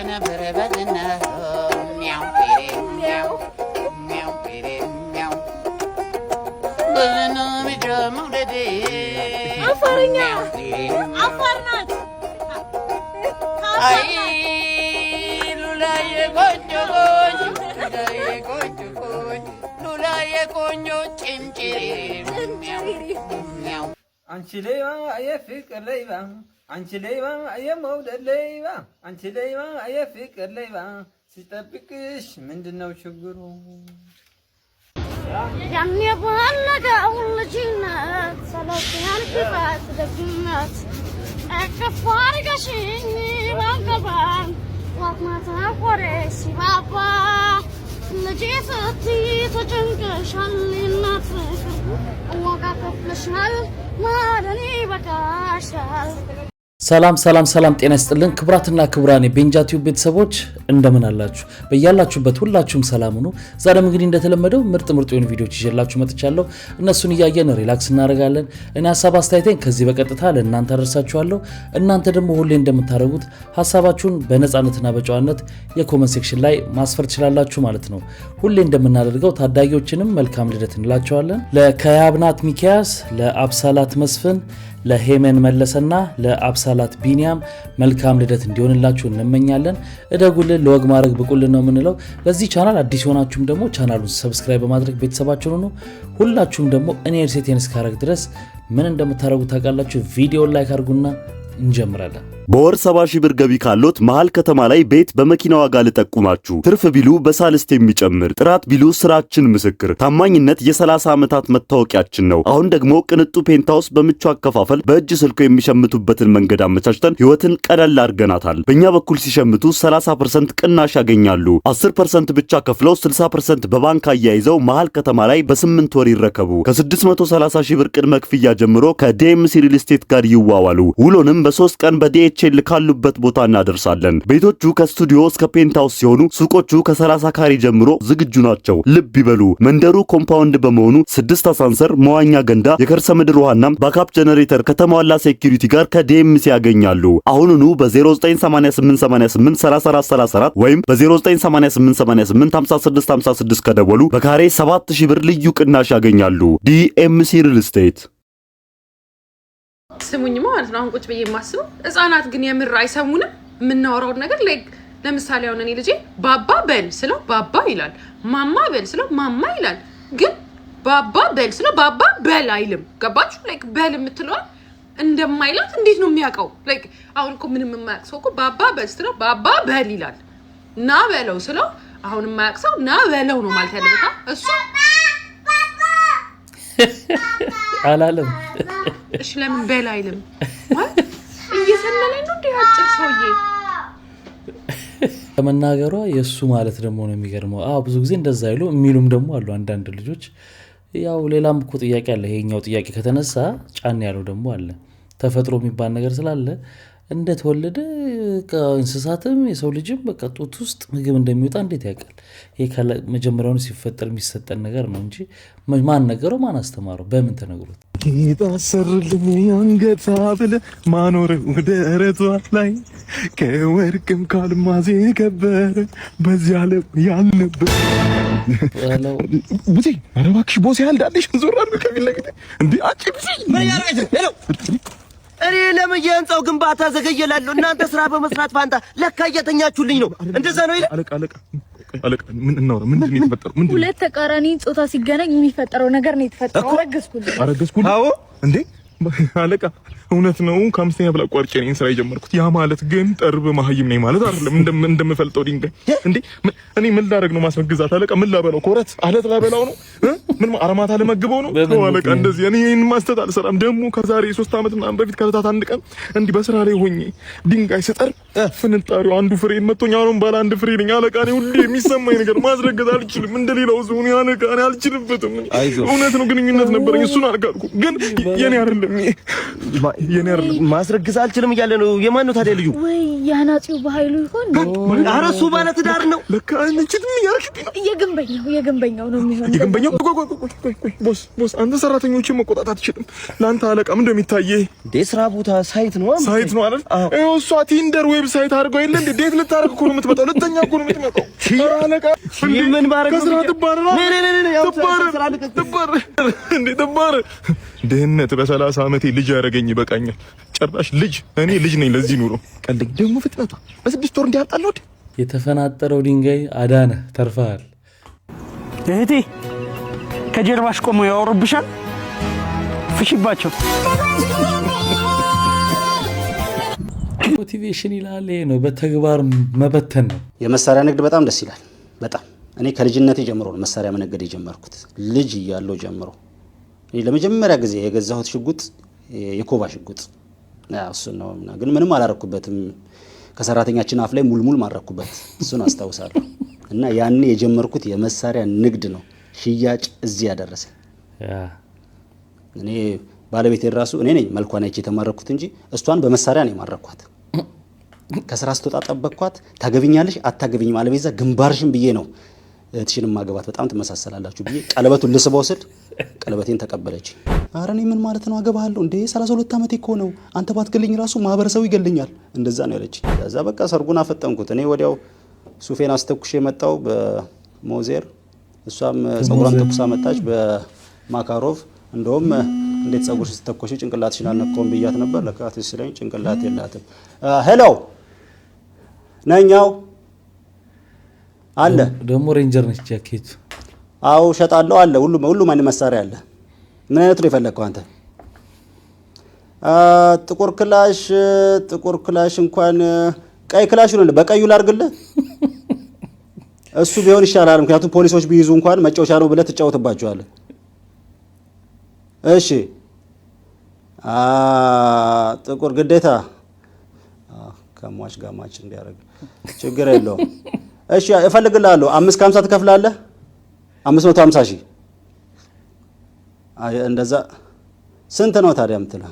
ነበር በዝና ሚያው ሚያው ሚያው ሚያው በዝና መውደዴ አፋርኛ አፋርናት አይ ሉላዬ ቆንጆ ሉላዬ ቆንጆ ጭንጭሬ ሚያው አንቺ ሌባ የፍቅር ሌባ አንቺ ሌባ የመውደድ ሌባ አንቺ ሌባ የፍቅር ሌባ ሲጠብቅሽ ምንድነው ችግሩ? ያኔ ባለገው ልጅነት ሰለጥያን ክፋት ደግነት እከፋር ጋሽኝ ባንከባን ዋክማታ ቆሬ ሲባባ ልጅ ስትይ ተጨንቀሻል እናት ፍቅር ዋጋ ከፍለሻል ማለኔ በቃሻል። ሰላም ጤና ይስጥልን ክብራትና ክብራን የቤንጃ ቲዩብ ቤተሰቦች እንደምን አላችሁ? በእያላችሁበት ሁላችሁም ሰላም ሁኑ። ዛሬም እንግዲህ እንደተለመደው ምርጥ የሆኑ ቪዲዮዎች ይዤላችሁ መጥቻለሁ። እነሱን እያየን ሪላክስ እናደርጋለን። እኔ ሐሳብ አስተያየቴን ከዚህ በቀጥታ ለእናንተ አደርሳችኋለሁ። እናንተ ደግሞ ሁሌ እንደምታደርጉት ሐሳባችሁን በነፃነትና በጨዋነት የኮሜንት ሴክሽን ላይ ማስፈር ትችላላችሁ ማለት ነው። ሁሌ እንደምናደርገው ታዳጊዎችንም መልካም ልደት እንላቸዋለን። ለከያብናት ሚኪያስ፣ ለአብሳላት መስፍን፣ ለሄመን መለሰና ለአብሳላት ቢኒያም መልካም ልደት እንዲሆንላችሁ እንመኛለን። እደጉልን፣ ለወግ ማድረግ ብቁልን ነው የምንለው። ለዚህ ቻናል አዲስ ሆናችሁም ደግሞ ቻናሉን ሰብስክራይብ በማድረግ ቤተሰባችሁ ሁኑ። ሁላችሁም ደግሞ እኔ ርሴቴን እስካረግ ድረስ ምን እንደምታደርጉ ታውቃላችሁ። ቪዲዮን ላይክ አድርጉና እንጀምራለን። በወር 70 ሺህ ብር ገቢ ካሎት መሃል ከተማ ላይ ቤት በመኪና ዋጋ ልጠቁማችሁ። ትርፍ ቢሉ በሳልስት የሚጨምር ጥራት ቢሉ ስራችን ምስክር፣ ታማኝነት የ30 ዓመታት መታወቂያችን ነው። አሁን ደግሞ ቅንጡ ፔንታውስ በምቹ አከፋፈል በእጅ ስልኮ የሚሸምቱበትን መንገድ አመቻችተን ህይወትን ቀለል አድርገናታል። በእኛ በኩል ሲሸምቱ 30% ቅናሽ ያገኛሉ። 10% ብቻ ከፍለው 60% በባንክ አያይዘው መሃል ከተማ ላይ በ8 ወር ይረከቡ። ከ630 ሺህ ብር ቅድመ ክፍያ ጀምሮ ከዲኤምሲ ሪል ስቴት ጋር ይዋዋሉ። ውሎንም በ3 ቀን በዲኤችኤል ካሉበት ቦታ እናደርሳለን። ቤቶቹ ከስቱዲዮ እስከ ፔንታውስ ሲሆኑ ሱቆቹ ከ30 ካሬ ጀምሮ ዝግጁ ናቸው። ልብ ይበሉ፣ መንደሩ ኮምፓውንድ በመሆኑ 6 አሳንሰር፣ መዋኛ ገንዳ፣ የከርሰ ምድር ውሃና ባካፕ ጀነሬተር ከተሟላ ሴኩሪቲ ጋር ከዲኤምሲ ያገኛሉ። አሁኑኑ በ0988883434 ወይም በ0988885656 ከደወሉ በካሬ 7000 ብር ልዩ ቅናሽ ያገኛሉ። ዲኤምሲ ሪል ስቴት። ስሙኝማ ማለት ነው። አሁን ቁጭ ብዬ የማስበው ህፃናት ግን የምር አይሰሙንም የምናወራውን ነገር። ለምሳሌ አሁን እኔ ልጄ ባባ በል ስለው ባባ ይላል፣ ማማ በል ስለው ማማ ይላል። ግን ባባ በል ስለው ባባ በል አይልም። ገባችሁ? በል የምትለዋል እንደማይላት እንዴት ነው የሚያውቀው? አሁን እኮ ምንም የማያውቅ ሰው እኮ ባባ በል ስለው ባባ በል ይላል። ና በለው ስለው አሁን የማያውቅ ሰው ና በለው ነው ማለት ያለበት። እሱ አላለም። እሺ ለምን በል አይልም? እየሰለለኝ ነው እንዴ አጭር ሰውዬ ከመናገሯ የሱ ማለት ደግሞ ነው የሚገርመው። ብዙ ጊዜ እንደዛ አይሉ የሚሉም ደግሞ አሉ አንዳንድ ልጆች። ያው ሌላም እኮ ጥያቄ አለ። ይሄኛው ጥያቄ ከተነሳ ጫን ያለው ደግሞ አለ። ተፈጥሮ የሚባል ነገር ስላለ እንደተወለደ እንስሳትም የሰው ልጅም በቃ ጡት ውስጥ ምግብ እንደሚወጣ እንዴት ያውቃል? ይሄ መጀመሪያውን ሲፈጠር የሚሰጠን ነገር ነው እንጂ ማን ነገረው? ማን አስተማረው? በምን ተነግሮት? ጌታሰርልኝ አንገት ሐብል ማኖር ደረቷ ላይ ከወርቅም ካልማዝ ከበረ በዚያ ዓለም ያልነበር ቡቲ አረባክሽ ቦስ ያልዳልሽ ዞራሉ ከሚለግት እንዴ አጭ ቡቲ ምን ያረጋጅ ሄሎ እኔ ለምን የህንጻው ግንባታ ዘገየላለሁ? እናንተ ስራ በመስራት ፋንታ ለካ እየተኛችሁልኝ ነው። እንደዛ ነው ይላል። አለቃ ምን እናወራ? ምንድን ነው የተፈጠረው? ሁለት ተቃራኒ ጾታ ሲገናኝ የሚፈጠረው ነገር ነው የተፈጠረው። አረገዝኩልህ አዎ እንዴ አለቃ እውነት ነው። ከአምስተኛ ብላ ቋርጬ ነኝ ስራ የጀመርኩት። ያ ማለት ግን ጠርብ መሀይም ነኝ ማለት አይደለም። እንደምፈልጠው ድንጋይ እንዴ እኔ ምን ላደርግ ነው? ማስመግዛት አለቃ ምን ላበላው? ኮረት አለት ላበላው ነው? ምን አረማታ ለመግበው ነው? አለቃ እንደዚህ እኔ ይሄን ማስተት አልሰራም። ደግሞ ከዛሬ 3 ዓመት ምናምን በፊት ከለታት አንድ ቀን እንዲህ በስራ ላይ ሆኜ ድንጋይ ስጠር ፍንጣሪው አንዱ ፍሬን መቶኝ አሁን ባለ አንድ ፍሬ ነኝ። አለቃ እኔ ሁሌ የሚሰማኝ ነገር ማስረገዝ አልችልም። እንደሌላው ሰው እኔ አለቃ እኔ አልችልበትም። እውነት ነው ግንኙነት ነበረኝ፣ እሱን አልካድኩም። ግን የኔ አይደለም አይደለም የኔ ማስረግዝ አልችልም እያለ ነው። የማን ነው ታዲያ ልዩ? ወይ ያናጺው በኃይሉ ይሆን? ኧረ እሱ ባለ ትዳር ነው። ለካ አንቺ ምን ያርክኝ? የግንበኛው ነው የሚሆነው። የግንበኛው ቆይ ቦስ አንተ ሰራተኞችን መቆጣጣት አትችልም። ለአንተ አለቃም እንደሚታየው ስራ ቦታ ሳይት ነው አይደል? እሷ ቲንደር ዌብሳይት አድርገው የለ እንዴ? ዴት ልታረግ እኮ ነው የምትመጣው። ሁለተኛ እኮ ነው የምትመጣው። አለቃ ምን ባረግ ነው? ከስራ ትባረር ድህነት በ30 ዓመቴ ልጅ ያደረገኝ ይበቃኛል። ጭራሽ ልጅ እኔ ልጅ ነኝ ለዚህ ኑሮ። ቀልድ ደግሞ ፍጥነቷ በ6 ወር እንዲያጣለው የተፈናጠረው ድንጋይ አዳነ ተርፈሃል። እህቴ ከጀርባሽ ቆመው ያወሩብሻል። ፍሽባቸው። ሞቲቬሽን ይላል ነው፣ በተግባር መበተን ነው። የመሳሪያ ንግድ በጣም ደስ ይላል። በጣም እኔ ከልጅነቴ ጀምሮ ነው መሳሪያ መነገድ የጀመርኩት። ልጅ እያለሁ ጀምሮ እኔ ለመጀመሪያ ጊዜ የገዛሁት ሽጉጥ የኮባ ሽጉጥ እሱ ነው። ግን ምንም አላረኩበትም። ከሰራተኛችን አፍ ላይ ሙልሙል ማረኩበት። እሱን አስታውሳለሁ። እና ያኔ የጀመርኩት የመሳሪያ ንግድ ነው ሽያጭ እዚህ ያደረሰኝ። እኔ ባለቤቴ ራሱ እኔ ነኝ መልኳን አይቼ የተማረኩት እንጂ እሷን በመሳሪያ ነው የማረኳት። ከስራ ስትወጣ ጠበቅኳት። ታገቢኛለሽ አታገቢኝም አለበለዚያ ግንባርሽን ብዬ ነው እትሽንም ማገባት በጣም ትመሳሰላላችሁ ብዬ ቀለበቱን ልስበው ስል ቀለበቴን ተቀበለች። ኧረ እኔ ምን ማለት ነው አገባለሁ እንዴ 32 ዓመቴ እኮ ነው። አንተ ባትገልኝ ራሱ ማህበረሰቡ ይገልኛል። እንደዛ ነው ያለች። ከዛ በቃ ሰርጉን አፈጠንኩት። እኔ ወዲያው ሱፌን አስተኩሼ መጣው በሞዜር። እሷም ጸጉሯን ተኩሳ መጣች በማካሮቭ። እንደውም እንዴት ጸጉርሽ ስትተኮሺ ጭንቅላትሽን አልነካውም ብያት ነበር። ለካ ትስለኝ ጭንቅላት የላትም። ሄሎ ነኛው አለ ደግሞ ሬንጀር ነች ጃኬት። አው ሸጣለሁ አለ። ሁሉም አንድ መሳሪያ አለ። ምን አይነት ነው የፈለከው አንተ? ጥቁር ክላሽ እንኳን ቀይ ክላሽ ነው። በቀዩ ላርግልህ። እሱ ቢሆን ይሻላል። ምክንያቱም ፖሊሶች ቢይዙ እንኳን መጫወቻ ነው ብለህ ትጫወትባቸዋለህ። እሺ ጥቁር ግዴታ ከሟች ጋማች እንዲያደርግ ችግር የለውም። እሺ እፈልግልሃለሁ። 550 ትከፍላለህ። 550 ሺህ እንደዛ ስንት ነው ታዲያ የምትለው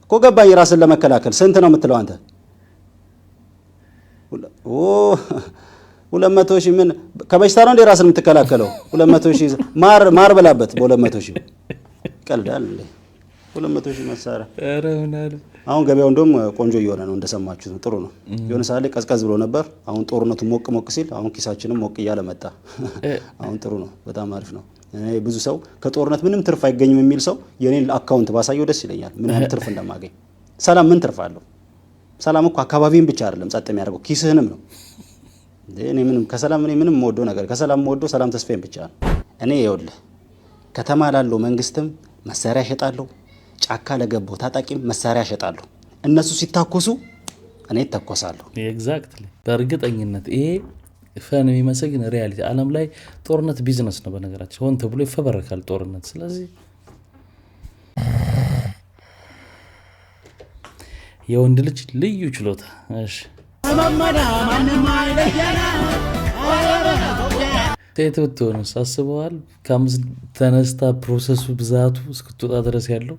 እኮ ገባኝ። ራስን ለመከላከል ስንት ነው የምትለው አንተ? 200 ሺህ ምን ከበሽታ ነው እንዴ ራስን የምትከላከለው? 200 ሺህ ማር በላበት በ200 ሺህ ቀልዳል እንዴ? 200 ሺህ መሳሪያ። ኧረ ምናል አሁን ገበያው እንደውም ቆንጆ እየሆነ ነው እንደሰማችሁት ነው። ጥሩ ነው። የሆነ ሰዓት ላይ ቀዝቀዝ ብሎ ነበር። አሁን ጦርነቱ ሞቅ ሲል አሁን ኪሳችንም ሞቅ እያለ መጣ። አሁን ጥሩ ነው። በጣም አሪፍ ነው። ብዙ ሰው ከጦርነት ምንም ትርፍ አይገኝም የሚል ሰው የኔን አካውንት ባሳየው ደስ ይለኛል። ምን ያህል ትርፍ እንደማገኝ። ሰላም ምን ትርፍ አለው? ሰላም እኮ አካባቢን ብቻ አይደለም ጸጥ የሚያደርገው ኪስህንም ነው። እኔ ምንም የምወደው ነገር ከሰላም የምወደው ሰላም ተስፋዬን ብቻ ነው። እኔ ይኸውልህ ከተማ ላለው መንግስትም መሳሪያ እሸጣለሁ፣ ጫካ ለገባው ታጣቂም መሳሪያ እሸጣለሁ። እነሱ ሲታኮሱ እኔ እተኮሳለሁ። ኤግዛክትሊ። በእርግጠኝነት ይሄ ፈን የሚመስል ግን ሪያሊቲ ዓለም ላይ ጦርነት ቢዝነስ ነው። በነገራችን ሆን ተብሎ ይፈበረካል ጦርነት። ስለዚህ የወንድ ልጅ ልዩ ችሎታ እሺ ሴት ብትሆን ሳስበዋል። ከአምስት ተነስታ ፕሮሰሱ ብዛቱ እስክትወጣ ድረስ ያለው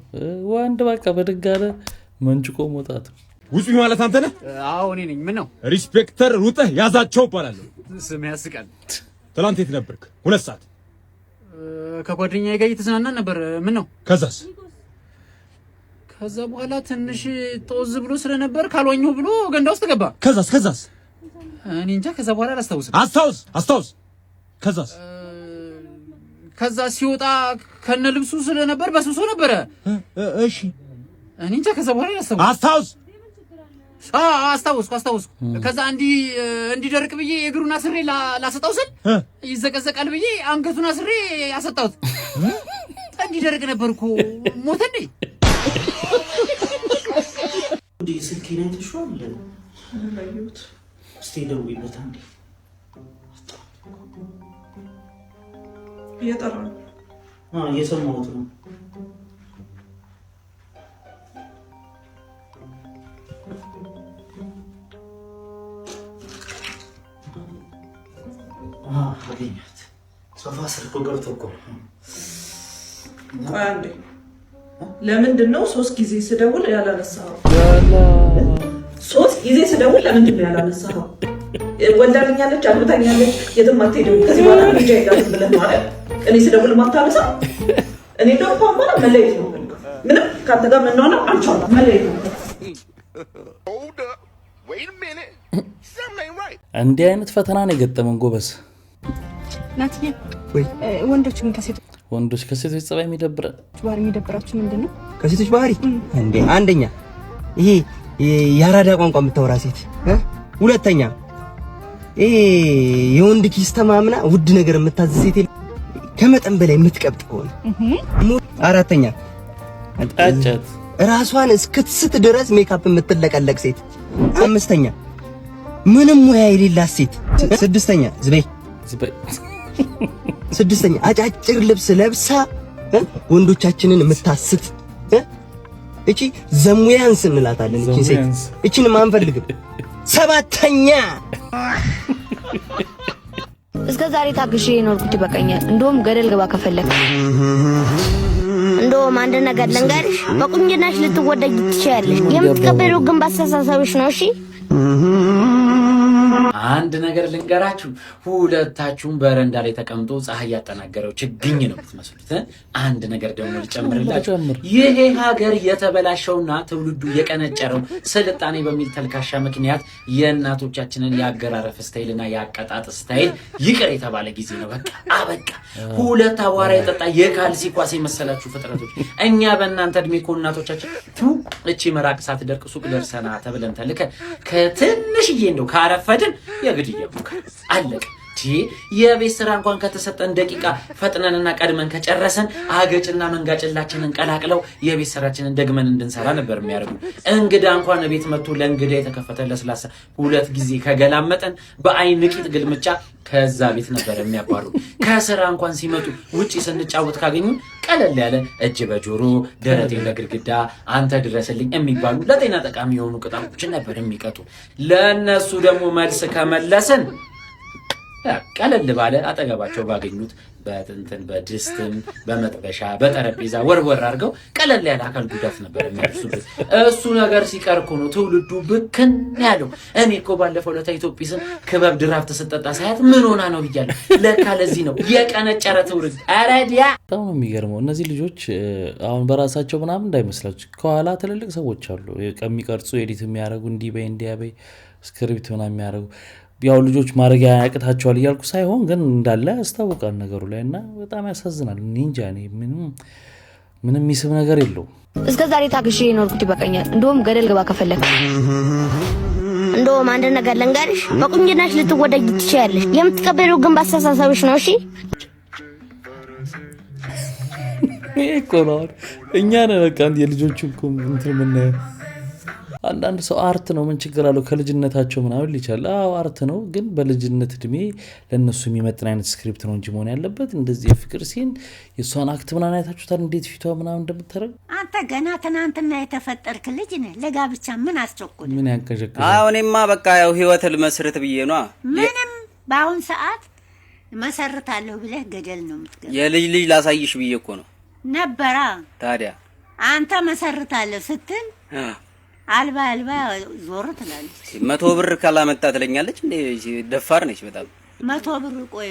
ወንድ በቃ በድጋለ መንጭቆ መውጣት ነው። ውጪ ማለት አንተ ነህ? አዎ እኔ ነኝ። ምን ነው? ሪስፔክተር ሩጠህ ያዛቸው እባላለሁ። ስም ያስቃል። ትናንት የት ነበርክ? 2 ሰዓት ከጓደኛዬ ጋር እየተዝናናን ነበር። ምን ነው? ከዛስ? ከዛ በኋላ ትንሽ ጦዝ ብሎ ስለነበር ካልዋኘሁ ብሎ ገንዳ ውስጥ ገባ። ከዛስ? እኔ እንጃ። ከዛ በኋላ አላስታውስም። አስታውስ። ከዛስ? ከዛ ሲወጣ ከነ ልብሱ ስለነበር በስብሶ ነበረ። እሺ እኔ እንጃ። ከዛ በኋላ አስታውስኩ። ከዛ እንዲደርቅ ብዬ እግሩን አስሬ ላሰጣው ስል ይዘቀዘቃል ብዬ አንገቱን አስሬ ያሰጣሁት። እንዲደርቅ ነበርኩ። ሞተ እንዴ? ስልኬን አይተሽዋል? እስቲ ደውይለት አንዴ። እየጠራ ነው። እየሰማሁት ነው። አገኘሁት። ሶፋ ስር እኮ ገብቶ እኮ። ቆይ አንዴ ለምንድን ነው 3 ጊዜ ስደውል ያላነሳኸው? 3 ጊዜ ስደውል ለምንድን ነው ያላነሳኸው? ወልዳኛለች፣ አግብታኛለች፣ የትም አትሄድም ከዚህ በኋላ ልጅ አይጋዝም ብለህ ነው አይደል? እኔ ስደውል ማታነሳው? እኔ ደግሞ ፓምፓላ መለየት ነው ምንም ካንተ ጋር ምን ሆነ አልቻለም መለየት ነው። እንዲህ አይነት ፈተና ነው የገጠመን ጎበዝ። ናትዬ ወንዶች ከሴቶች ጸባይ የሚደብረን ባህሪ የሚደብራችሁ ምንድን ነው? ከሴቶች ባህሪ እንዴ አንደኛ ይሄ የአራዳ ቋንቋ የምታወራ ሴት፣ ሁለተኛ ይሄ የወንድ ኪስ ተማምና ውድ ነገር የምታዝ ሴት፣ ከመጠን በላይ የምትቀብጥ ከሆነ፣ አራተኛ ጣጨት ራሷን እስክትስት ድረስ ሜካፕ የምትለቀለቅ ሴት፣ አምስተኛ ምንም ሙያ የሌላት ሴት፣ ስድስተኛ ስድስተኛ አጫጭር ልብስ ለብሳ ወንዶቻችንን የምታስት እቺ ዘሙያንስ እንላታለን። እቺ ሴት እቺን አንፈልግም። ሰባተኛ እስከ ዛሬ ታግሼ የኖርኩት ይበቃኛል። እንደውም ገደል ገባ ከፈለክ። እንደውም አንድ ነገር ልንገርሽ፣ በቁንጅናሽ ልትወደጅ ትችያለሽ። የምትቀበለው ግን ባስተሳሰብሽ ነው። እሺ አንድ ነገር ልንገራችሁ፣ ሁለታችሁም በረንዳ ላይ ተቀምጦ ፀሐይ ያጠናገረው ችግኝ ነው የምትመስሉት። አንድ ነገር ደግሞ ልጨምርላችሁ። ይሄ ሀገር የተበላሸውና ትውልዱ የቀነጨረው ስልጣኔ በሚል ተልካሻ ምክንያት የእናቶቻችንን የአገራረፍ ስታይልና የአቀጣጥ ስታይል ይቅር የተባለ ጊዜ ነው። በቃ አበቃ። ሁለት አቧራ የጠጣ የካልሲ ኳስ የመሰላችሁ ፍጥረቶች እኛ በእናንተ እድሜ እኮ እናቶቻችን እቺ መራቅ ሳትደርቅ ሱቅ ደርሰና ተብለን ተልከ ከትንሽዬ እንደው ካረፈድን የግድያ ሙከራ አለቀ። የቤት ስራ እንኳን ከተሰጠን ደቂቃ ፈጥነንና ቀድመን ከጨረሰን አገጭና መንጋጭላችንን ቀላቅለው የቤት ስራችንን ደግመን እንድንሰራ ነበር የሚያደርጉ። እንግዳ እንኳን ቤት መጥቶ ለእንግዳ የተከፈተ ለስላሳ 2 ጊዜ ከገላመጠን በአይን ንቂት ግልምጫ ከዛ ቤት ነበር የሚያባሩ። ከስራ እንኳን ሲመጡ ውጪ ስንጫወት ካገኙ ቀለል ያለ እጅ በጆሮ ደረቴን ለግድግዳ አንተ ድረስልኝ የሚባሉ ለጤና ጠቃሚ የሆኑ ቅጣቶችን ነበር የሚቀጡ። ለነሱ ደግሞ መልስ ከመለስን ቀለል ባለ አጠገባቸው ባገኙት በትንትን በድስትም በመጥበሻ በጠረጴዛ ወርወር አድርገው ቀለል ያለ አካል ጉዳት ነበር የሚያደርሱበት። እሱ ነገር ሲቀር እኮ ነው ትውልዱ ብክን ያለው። እኔ እኮ ባለፈው ለታ ኢትዮጵስን ክበብ ድራፍት ስጠጣ ሳያት ምን ሆና ነው ብያለሁ። ለካ ለዚህ ነው የቀነጨረ ትውልድ። አረዲያ በጣም ነው የሚገርመው። እነዚህ ልጆች አሁን በራሳቸው ምናምን እንዳይመስላችሁ ከኋላ ትልልቅ ሰዎች አሉ የሚቀርጹ ኤዲት የሚያደርጉ እንዲህ በይ እንዲያ በይ ስክሪፕት ምናምን የሚያደርጉ። ያው ልጆች ማድረግ ያቅታቸዋል እያልኩ ሳይሆን ግን እንዳለ ያስታውቃል ነገሩ ላይ እና በጣም ያሳዝናል። እንጃ ምንም የሚስብ ነገር የለውም። እስከ ዛሬ ታግሼ የኖርኩት ይበቃኛል። እንደውም ገደል ገባ ከፈለክ። እንደውም አንድ ነገር ልንገርሽ፣ በቁንጅናሽ ልትወደጅ ትችያለሽ። የምትቀበለው ግን ባስተሳሰብሽ ነው። እሺ እኮ ነው እኛ ነን በቃ የልጆቹ እኮ እንትን የምናየው። አንዳንድ ሰው አርት ነው ምን ችግር አለው ከልጅነታቸው ምናምን ይችላል። አዎ አርት ነው፣ ግን በልጅነት እድሜ ለነሱ የሚመጥን አይነት ስክሪፕት ነው እንጂ መሆን ያለበት እንደዚህ የፍቅር ሲን የሷን አክት ምናምን አይታችሁታል እንዴት ፊቷ ምናምን እንደምታረግ። አንተ ገና ትናንትና የተፈጠርክ ልጅ ነህ። ለጋብቻ ምን አስቸኩል? ምን ያንቀዠቀ? እኔማ በቃ ያው ህይወት ልመስርት ብዬ ነው። ምንም በአሁን ሰዓት መሰርታለሁ ብለህ ገደል ነው የምትገባ። የልጅ ልጅ ላሳይሽ ብዬ እኮ ነው ነበራ። ታዲያ አንተ መሰርታለሁ ስትል አልባ ዞር ትላለች። 100 ብር ካላመጣ ትለኛለች እንዴ? ደፋር ነች በጣም። 100 ብር ቆይ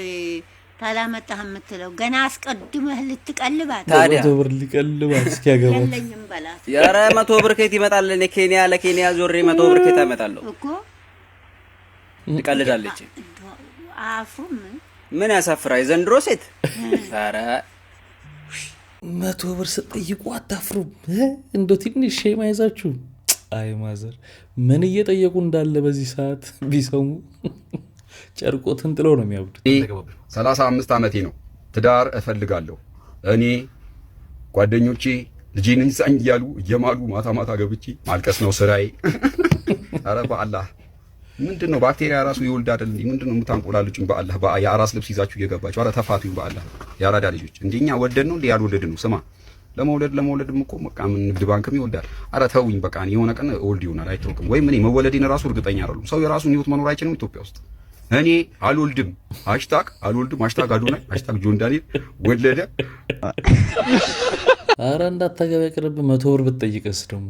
ታላመጣህ የምትለው ገና አስቀድመህ ልትቀልባት። ታዲያ 100 ብር ሊቀልባት እስኪያገባት የለኝም በላት። ያረ 100 ብር ከየት ይመጣል? እኔ ኬንያ ለኬንያ ዞሬ 100 ብር ከየት አመጣለሁ እኮ። ትቀልዳለች። አፍሩም ምን ያሳፍራ የዘንድሮ ሴት። አረ 100 ብር ስትጠይቁ አታፍሩም? እንዶ ትንሽ ሼም አይዛችሁ? አይ ማዘር ምን እየጠየቁ እንዳለ በዚህ ሰዓት ቢሰሙ ጨርቆትን ጥለው ነው የሚያብዱት። 35 ዓመቴ ነው። ትዳር እፈልጋለሁ። እኔ ጓደኞቼ ልጄን ይዛኝ እያሉ እየማሉ ማታ ማታ ገብቼ ማልቀስ ነው ስራዬ። አረ በአላህ ምንድነው ባክቴሪያ ራሱ ይወልድ አይደል? ምንድነው የምታንቆላልጩኝ? በአላህ የአራስ ልብስ ይዛችሁ እየገባችሁ አረ ተፋቱኝ በአላህ። ያራዳ ልጆች እንደኛ ወደድ ነው እንዴ? ያልወደድ ነው? ስማ ለመውለድም እኮ በቃ ምን ንግድ ባንክም ይወልዳል። አረ ተውኝ በቃ የሆነ ቀን ወልድ ይሆናል አይተውቅም። ወይ ምን መወለዴን ራሱ እርግጠኛ አይደሉም። ሰው የራሱን ህይወት መኖር አይችልም ኢትዮጵያ ውስጥ። እኔ አልወልድም ሃሽታግ አልወልድም ሃሽታግ አዶናይ ሃሽታግ ጆን ዳንኤል ወለደ። አረ እንዳታገባ ቅርብ 100 ብር ብትጠይቀስ ደግሞ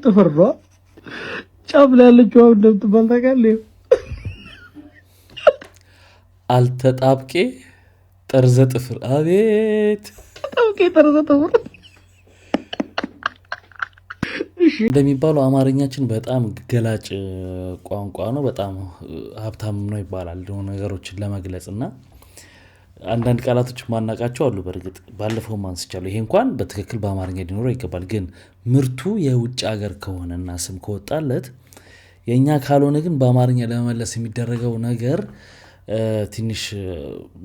ተፈራ ጫፍ ላይ ያለችው አሁን እንደምትባል ታውቃለህ? አልተጣብቄ ጠርዘ ጥፍር አቤት ጣብቄ ጠርዘ ጥፍር እንደሚባለው አማርኛችን በጣም ገላጭ ቋንቋ ነው። በጣም ሀብታም ነው ይባላል ነገሮችን ለመግለጽ እና አንዳንድ ቃላቶች ማናቃቸው አሉ። በርግጥ ባለፈው ማንስቻለሁ። ይሄ እንኳን በትክክል በአማርኛ ሊኖረው ይገባል። ግን ምርቱ የውጭ ሀገር ከሆነና ስም ከወጣለት የኛ ካልሆነ ግን በአማርኛ ለመመለስ የሚደረገው ነገር ትንሽ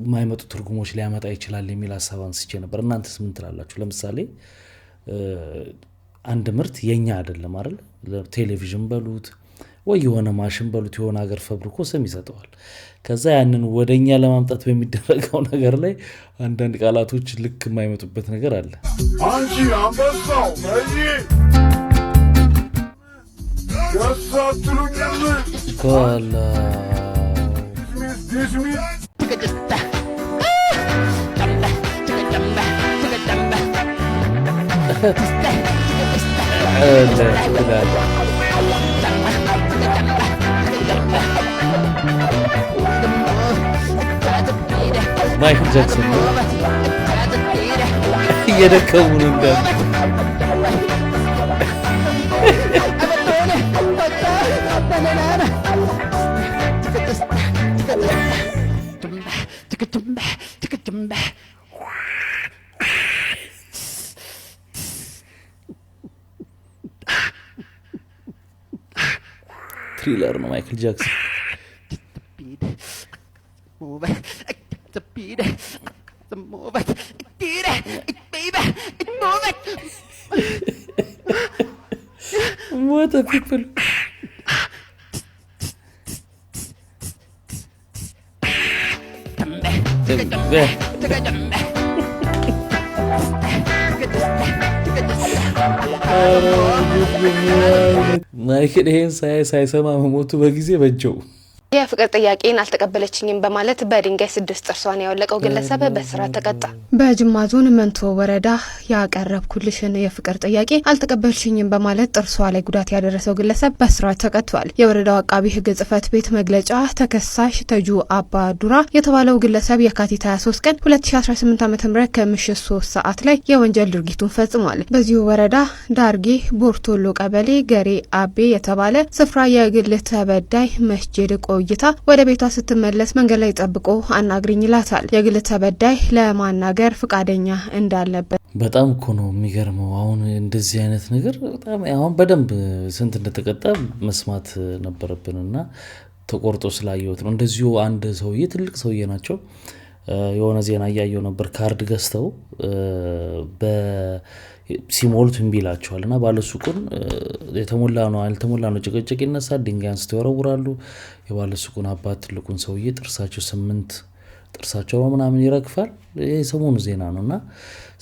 የማይመጡ ትርጉሞች ሊያመጣ ይችላል የሚል ሐሳብ አንስቼ ነበር። እናንተስ ምን ትላላችሁ? ለምሳሌ አንድ ምርት የኛ አይደለም አይደል? ቴሌቪዥን በሉት ወይ የሆነ ማሽን በሉት የሆነ ሀገር ፈብሪኮ ስም ይሰጠዋል። ከዛ ያንን ወደኛ ለማምጣት በሚደረገው ነገር ላይ አንዳንድ ቃላቶች ልክ የማይመጡበት ነገር አለ። አንቺ አንበሳው ነይ ያሳትሉኛል ኮላ ማይክል ጃክሰን እየደከሙ ነው እንዳለ ትሪለር ነው ማይክል ጃክሰን። What are people? ማይክል ይሄን ሳይሰማ መሞቱ በጊዜ በጀው። የፍቅር ጥያቄን አልተቀበለችኝም በማለት በድንጋይ 6 ጥርሷን ያወለቀው ግለሰብ በእስራት ተቀጣ። በጅማ ዞን መንቶ ወረዳ ያቀረብኩልሽን የፍቅር ጥያቄ አልተቀበልሽኝም በማለት ጥርሷ ላይ ጉዳት ያደረሰው ግለሰብ በእስራት ተቀጥቷል። የወረዳው አቃቢ ሕግ ጽሕፈት ቤት መግለጫ ተከሳሽ ተጁ አባ ዱራ የተባለው ግለሰብ የካቲት 23 ቀን 2018 ዓ.ም ከምሽት 3 ሰዓት ላይ የወንጀል ድርጊቱን ፈጽሟል። በዚሁ ወረዳ ዳርጌ ቦርቶሎ ቀበሌ ገሬ አቤ የተባለ ስፍራ የግል ተበዳይ መስጂድ ቆይታ ወደ ቤቷ ስትመለስ መንገድ ላይ ጠብቆ አናግሪኝ ይላታል። የግል ተበዳይ ለማናገር ፍቃደኛ እንዳልነበር በጣም እኮ ነው የሚገርመው። አሁን እንደዚህ አይነት ነገር በጣም አሁን በደንብ ስንት እንደተቀጣ መስማት ነበረብንና ተቆርጦ ስላየሁት ነው። እንደዚሁ አንድ ሰውዬ ትልቅ ሰውዬ ናቸው። የሆነ ዜና እያየሁ ነበር። ካርድ ገዝተው ሲሞሉት እምቢ ይላቸዋልና ባለሱቁን የተሞላ ነው ያልተሞላ ነው ጭቅጭቅ ይነሳል። ድንጋይ አንስተው ይወረውራሉ። የባለሱቁን አባት ትልቁን ሰውዬ ጥርሳቸው 8 ጥርሳቸው ምናምን ይረግፋል። ይሄ ሰሞኑ ዜና ነውና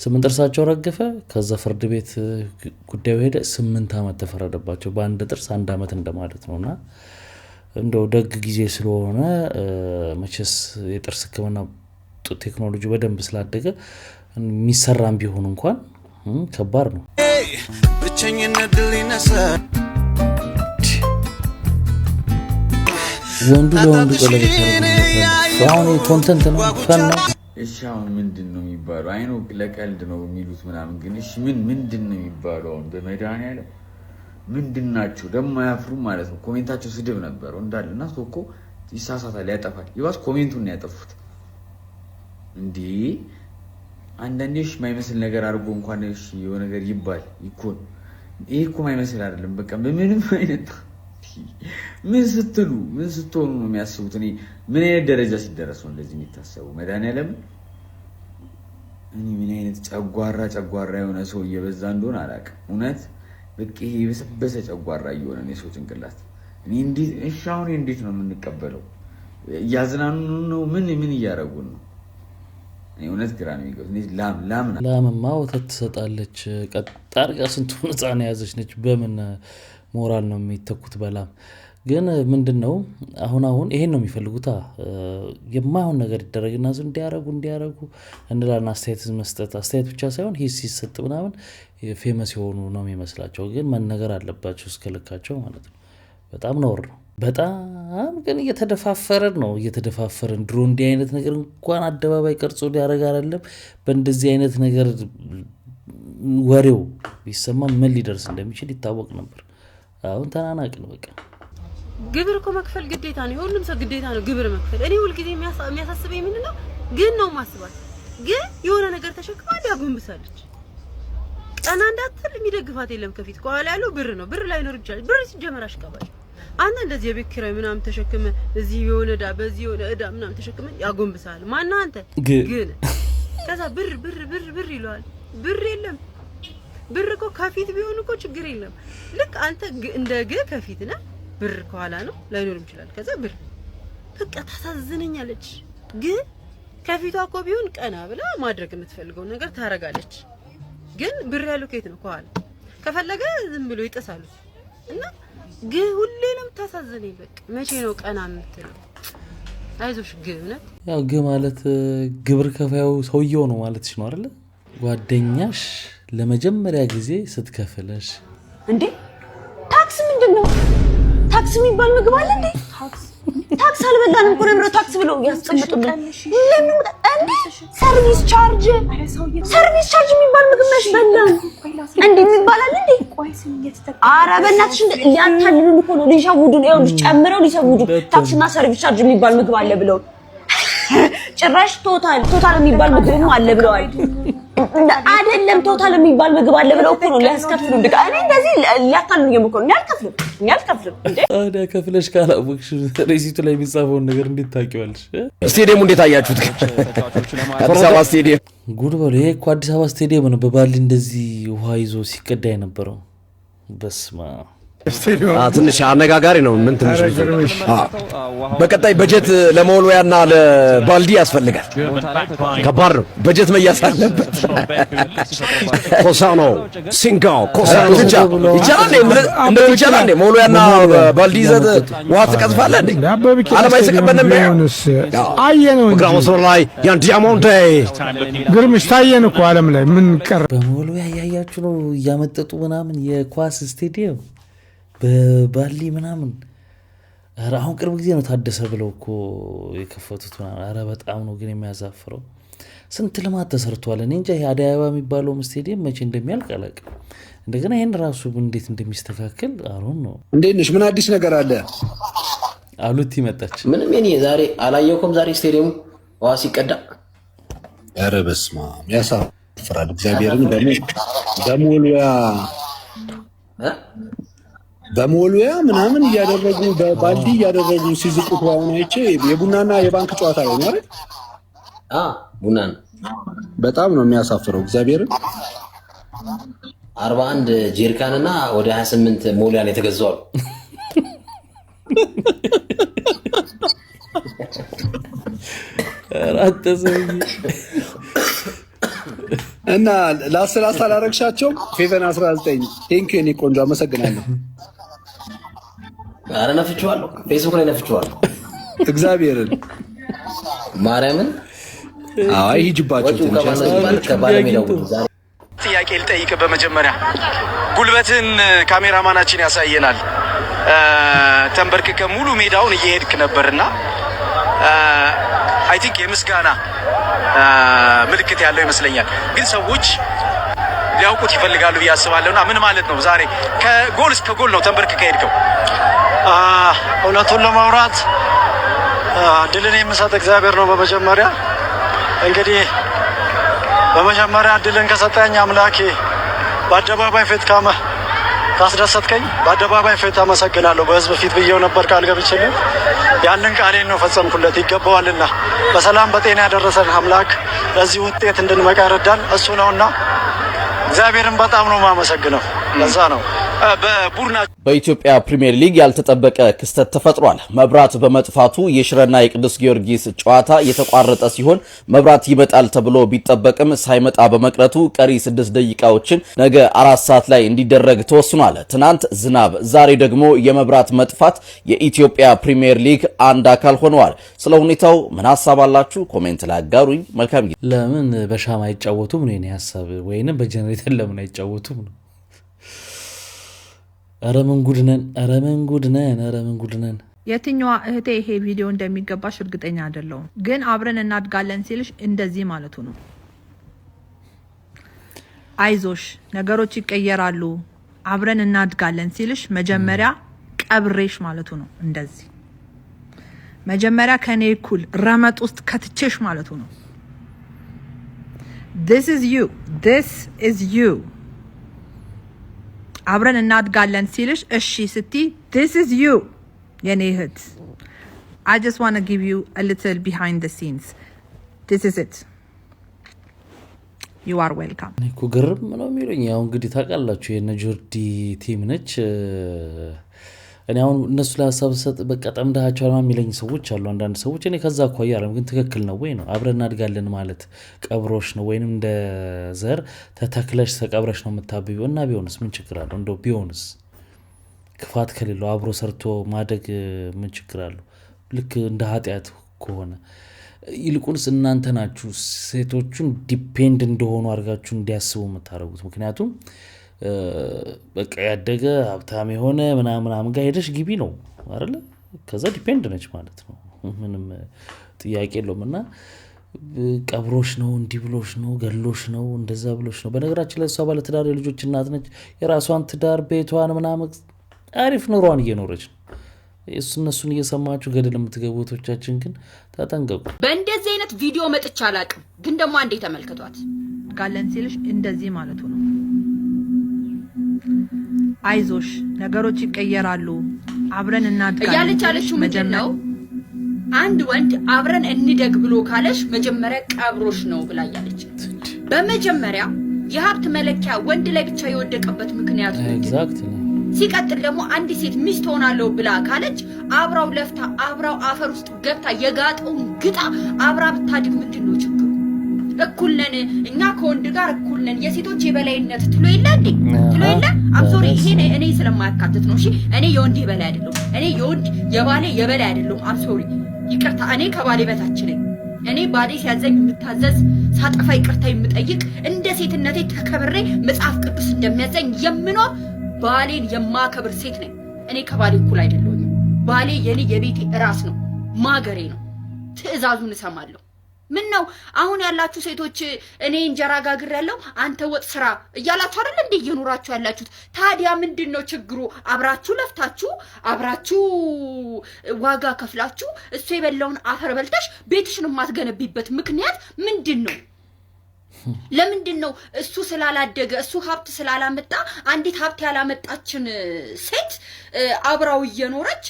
8 ጥርሳቸው ረገፈ። ከዛ ፍርድ ቤት ጉዳዩ ሄደ። 8 ዓመት ተፈረደባቸው። በአንድ ጥርስ 1 ዓመት እንደማለት ነውና እንደው ደግ ጊዜ ስለሆነ መቼስ የጥርስ ሕክምና ቴክኖሎጂ በደንብ ስላደገ የሚሰራም ቢሆን እንኳን ከባድ ነው። ብቸኝነት ድል ይነሳ ወንዱ ለወንዱ ቀለበት ያው ኮንተንት ነው ፈን ነው። እሺ አሁን ምንድነው የሚባለው? አይኑ ለቀልድ ነው የሚሉት ምናምን፣ ግን እሺ ምንድነው የሚባለው? አሁን በመድኃኒዓለም ምንድናቸው ደግሞ አያፍሩም ማለት ነው። ኮሜንታቸው ስድብ ነበር እንዳለና ሶኮ ይሳሳታል፣ ያጠፋል። ይባስ ኮሜንቱን ነው ያጠፉት እንዴ! አንዳንዴ እሺ የማይመስል ነገር አድርጎ እንኳን እሺ የሆነ ነገር ይባል ይኮን፣ ይሄ እኮ የማይመስል አይደለም። በቃ በምንም አይነት ምን ስትሉ ምን ስትሆኑ ነው የሚያስቡት? እኔ ምን አይነት ደረጃ ሲደረስ ነው እንደዚህ የሚታሰቡ? መድኃኒዓለም እኔ ምን አይነት ጨጓራ የሆነ ሰው እየበዛ እንደሆነ አላውቅም። እውነት በቃ ይሄ በሰበሰ ጨጓራ እየሆነ ነው የሰው ጭንቅላት። እኔ እንዴት እሺ አሁን እንዴት ነው የምንቀበለው? እያዝናኑ ነው? ምን እያደረጉን ነው? እውነት ግራ ነው የሚገባው። ላምማ ወተት ትሰጣለች። ቀጣርጋ ስንቱን ሕፃን የያዘች ነች። በምን ሞራል ነው የሚተኩት በላም? ግን ምንድነው አሁን ይሄን ነው የሚፈልጉት የማይሆን ነገር ይደረግና እንዲያረጉ እንላና አስተያየት መስጠት አስተያየት ብቻ ሳይሆን ሂስ ሲሰጥ ምናምን ፌመስ የሆኑ ነው የሚመስላቸው ግን መነገር አለባቸው እስከልካቸው ማለት ነው በጣም ነውር ነው በጣም ግን እየተደፋፈረን ድሮ እንዲህ አይነት ነገር እንኳን አደባባይ ቀርጾ ሊያረጋ አይደለም በእንደዚህ አይነት ነገር ወሬው ቢሰማ ምን ሊደርስ እንደሚችል ይታወቅ ነበር አሁን ተናናቅን በቃ ግብር እኮ መክፈል ግዴታ ነው ሁሉም ሰው ግዴታ ነው ግብር መክፈል እኔ ሁሉ ጊዜ የሚያሳስበኝ ምን ነው ግን ነው ማስባት ግን የሆነ ነገር ተሸክማ ያጎንብሳለች ቀና እንዳትል የሚደግፋት የለም ከፊት ከኋላ ያለው ብር ነው ብር ላይ ኖር ይችላል ብር ሲጀመር አሽቃባጭ አንተ እንደዚህ የቤት ኪራይ ምናምን ተሸክመ እዚህ የሆነ ዳ በዚህ የሆነ እዳ ምናምን ተሸክመ ያጎንብሳል ማን አንተ ግን ከዛ ብር ይሏል ብር የለም ብር እኮ ከፊት ቢሆን እኮ ችግር የለም ልክ አንተ እንደ ከፊት ነህ ብር ከኋላ ነው ላይኖርም ይችላል ከዛ ብር በቃ ታሳዝነኛለች ግን ከፊቷ እኮ ቢሆን ቀና ብላ ማድረግ የምትፈልገው ነገር ታረጋለች ግን ብር ያለው ከየት ነው ከኋላ ከፈለገ ዝም ብሎ ይጥሳሉ እና ግን ሁሌ ነው ታሳዝነኝ በቃ መቼ ነው ቀና የምትለው አይዞሽ ግብነት ያው ማለት ግብር ከፋዩ ሰውየው ነው ማለትሽ ነው አይደል ጓደኛሽ ለመጀመሪያ ጊዜ ስትከፍለሽ እንዴ ታክስ ምንድነው ታክስ የሚባል ምግብ አለ እንዴ ታክስ አልበላንም እኮ ነው ታክስ ብለው ያስቀምጡልን ለምን እንዴ ሰርቪስ ቻርጅ የሚባል ምግብ ነሽ በላን እንዴ ይባላል እንዴ ኧረ በእናትሽ ሊያታልሉን እኮ ነው ሊሸውዱን ይኸውልሽ ጨምረው ሊሸውዱ ታክስና ሰርቪስ ቻርጅ የሚባል ምግብ አለ ብለው ጭራሽ ቶታል የሚባል ምግብም አለ ብለዋል አይደለም ቶታል የሚባል ምግብ አለ ብለው እኮ ነው ሊያስከፍሉ እኔ እንደዚህ ሊያታልሉኝ እኮ ነው ያልከፍልም እንዴ አዳ ከፍለሽ ካላወቅሽ ሬሲቱ ላይ የሚጻፈውን ነገር እንዴት ታውቂዋለሽ ስቴዲየሙ እንዴት አያችሁት አዲስ አበባ ስቴዲየም ጉድ በሉ ይሄ እኮ አዲስ አበባ ስቴዲየም ነው በባሊ እንደዚህ ውሃ ይዞ ሲቀዳ የነበረው በስማ ትንሽ አነጋጋሪ ነው ምን ትንሽ በቀጣይ በጀት ለመወልወያና ለባልዲ ያስፈልጋል ከባድ ነው በጀት መያዝ አለበት ኮሳኖ ሲንጋው ኮሳኖ ይቻላል መወልወያና ባልዲ ይዘህ ውሃ ትቀዝፋለህ እንዴ ዓለም አይሰቀበንም አየነው ግራሞስ ላይ ያን ዲያሞንዴ ግርምሽ ታየን እኮ ዓለም ላይ ምን ቀረ በመወልወያ ያያችሁ ነው ያመጠጡ ምናምን የኳስ ስቴዲየም በባሊ ምናምን አሁን ቅርብ ጊዜ ነው ታደሰ ብለው እኮ የከፈቱት ምናምን በጣም ነው ግን የሚያዛፍረው ስንት ልማት ተሰርቷል እኔ እንጃ አዲስ አበባ የሚባለው ስቴዲየም መቼ እንደሚያልቅ አላውቅም እንደገና ይሄን ራሱ እንዴት እንደሚስተካከል አሁን ነው እንዴት ነሽ ምን አዲስ ነገር አለ አሉት ይመጣች ምንም እኔ ዛሬ አላየውኩም ዛሬ ስቴዲየሙ ውሃ ሲቀዳ ኧረ በስመ አብ ያሳፍራል እግዚአብሔርን በመወልወያ በሞሉያ ምናምን እያደረጉ በባልዲ እያደረጉ ሲዝቁት አሁን አይቼ የቡናና የባንክ ጨዋታ ላይ ነው አይደል ቡናን በጣም ነው የሚያሳፍረው እግዚአብሔርን 41 ጀሪካንና ወደ 28 ሞሉያን የተገዛው እና ላስላሳ ላረግሻቸው ፌቨን 19 ቴንክ ዩ እኔ ቆንጆ አመሰግናለሁ አረ ነፍቼዋለሁ ፌስቡክ ላይ ነፍቼዋለሁ እግዚአብሔርን ማርያምን አይ ሂጅባቸው ጥያቄ ልጠይቅ በመጀመሪያ ጉልበትን ካሜራማናችን ያሳየናል ተንበርክከ ሙሉ ሜዳውን እየሄድክ ነበርና አይ ቲንክ የምስጋና ምልክት ያለው ይመስለኛል ግን ሰዎች ሊያውቁት ይፈልጋሉ ያስባለውና ምን ማለት ነው ዛሬ ከጎል እስከ ጎል ነው ተንበርክከ ሄድከው እውነቱን ለማውራት ድልን የሚሰጥ እግዚአብሔር ነው በመጀመሪያ እንግዲህ በመጀመሪያ ድልን ከሰጠኝ አምላኬ በአደባባይ ፊት ካስደሰትከኝ በአደባባይ ፊት አመሰግናለሁ በህዝብ ፊት ብዬው ነበር ቃል ገብቼልህ ያንን ቃሌን ነው ፈጸምኩለት ይገባዋልና በሰላም በጤና ያደረሰን አምላክ ለዚህ ውጤት እንድንመቃ ይረዳል እሱ ነውና እግዚአብሔርን በጣም ነው ማመሰግነው ለዛ ነው በኢትዮጵያ ፕሪሚየር ሊግ ያልተጠበቀ ክስተት ተፈጥሯል። መብራት በመጥፋቱ የሽረና የቅዱስ ጊዮርጊስ ጨዋታ የተቋረጠ ሲሆን መብራት ይመጣል ተብሎ ቢጠበቅም ሳይመጣ በመቅረቱ ቀሪ 6 ደቂቃዎችን ነገ 4 ሰዓት ላይ እንዲደረግ ተወስኗል። ትናንት ዝናብ፣ ዛሬ ደግሞ የመብራት መጥፋት የኢትዮጵያ ፕሪሚየር ሊግ አንድ አካል ሆነዋል። ስለ ሁኔታው ምን ሐሳብ አላችሁ? ኮሜንት ላይ አጋሩኝ። መልካም ጊዜ። ለምን በሻማ አይጫወቱም ነው የኔ ሐሳብ፣ ወይንም በጀነሬተር ለምን አይጫወቱም ነው? ኧረ ምን ጉድ ነን። የትኛዋ እህቴ ይሄ ቪዲዮ እንደሚገባሽ እርግጠኛ አይደለሁም፣ ግን አብረን እናድጋለን ሲልሽ እንደዚህ ማለቱ ነው። አይዞሽ ነገሮች ይቀየራሉ፣ አብረን እናድጋለን ሲልሽ መጀመሪያ ቀብሬሽ ማለቱ ነው። እንደዚህ መጀመሪያ ከኔ እኩል ረመጥ ውስጥ ከትቼሽ ማለቱ ነው። this is you አብረን እናድጋለን ሲልሽ እሺ ስቲ this is you የኔ እህት I just want to give you a little behind the scenes. This is it. You are welcome. እኮ ግርም ነው የሚሉኝ። ያው እንግዲህ ታውቃላችሁ የነ ጆርዲ ቲም ነች። እኔ አሁን እነሱ ለሐሳብ ሰጥ በቃ ጠምዳቸው አልማ የሚለኝ ሰዎች አሉ። አንዳንድ ሰዎች እኔ ከዛ እኮ ያለም ግን ትክክል ነው ወይ ነው? አብረን እናድጋለን ማለት ቀብሮሽ ነው ወይንም እንደ ዘር ተተክለሽ ተቀብረሽ ነው የምታብቢው? እና ቢሆንስ ምን ችግር አለው? እንደው ቢሆንስ ክፋት ከሌለው አብሮ ሰርቶ ማደግ ምን ችግር አለው? ልክ እንደ ኃጢያት ከሆነ ይልቁንስ እናንተ ናችሁ ሴቶቹን ዲፔንድ እንደሆኑ አድርጋችሁ እንዲያስቡ የምታደርጉት። ምክንያቱም በቃ ያደገ ሀብታም የሆነ ምናምን ጋር ሄደሽ ግቢ ነው አይደለ? ከዛ ዲፔንድ ነች ማለት ነው። ምንም ጥያቄ የለውም። እና ቀብሮሽ ነው እንዲህ ብሎሽ ነው ገሎሽ ነው እንደዛ ብሎሽ ነው። በነገራችን ላይ እሷ ባለ ትዳር የልጆች እናት ነች። የራሷን ትዳር ቤቷን ምናምን አሪፍ ኑሯን እየኖረች ነው። እነሱን እየሰማችሁ ገደል የምትገቡቶቻችን ግን ተጠንቀቁ። በእንደዚህ አይነት ቪዲዮ መጥቻ አላቅም፣ ግን ደግሞ አንዴ ተመልከቷት። ጋለን ሲልሽ እንደዚህ ማለቱ ነው። አይዞሽ ነገሮች ይቀየራሉ፣ አብረን እናድጋለን እያለች ያለችው ምንድን ነው? አንድ ወንድ አብረን እንደግ ብሎ ካለሽ መጀመሪያ ቀብሮሽ ነው ብላ ያለች። በመጀመሪያ የሀብት መለኪያ ወንድ ላይ ብቻ የወደቀበት ምክንያት ነው። ሲቀጥል ደግሞ አንድ ሴት ሚስት ሆናለሁ ብላ ካለች አብራው ለፍታ አብራው አፈር ውስጥ ገብታ የጋጠውን ግጣ አብራ ብታድግ ምንድነው ችግሩ? እኩል ነን እኛ ከወንድ ጋር እኩል ነን። የሴቶች የበላይነት ትሎ የለ እንዴ? ትሎ የለ? አምሶሪ ይሄ እኔ ስለማያካትት ነው። እሺ እኔ የወንድ የበላይ አይደለም። እኔ የወንድ የባሌ የበላይ አይደለም። አምሶሪ ይቅርታ፣ እኔ ከባሌ በታች ነኝ። እኔ ባሌ ሲያዘኝ የምታዘዝ ሳጠፋ ይቅርታ የምጠይቅ እንደ ሴትነቴ ተከብሬ መጽሐፍ ቅዱስ እንደሚያዘኝ የምኖር ባሌን የማከብር ሴት ነኝ። እኔ ከባሌ እኩል አይደለም። ባሌ የኔ የቤቴ ራስ ነው፣ ማገሬ ነው። ትዕዛዙን እሰማለሁ። ምን ነው አሁን ያላችሁ ሴቶች እኔ እንጀራ ጋግር ያለው አንተ ወጥ ስራ እያላችሁ አይደል እንዴ እየኖራችሁ ያላችሁት? ታዲያ ምንድነው ችግሩ? አብራችሁ ለፍታችሁ አብራችሁ ዋጋ ከፍላችሁ እሱ የበላውን አፈር በልተሽ ቤትሽን ማትገነቢበት ምክንያት ምንድነው? ለምንድነው? እሱ ስላላደገ እሱ ሀብት ስላላመጣ አንዲት ሀብት ያላመጣችን ሴት አብራው እየኖረች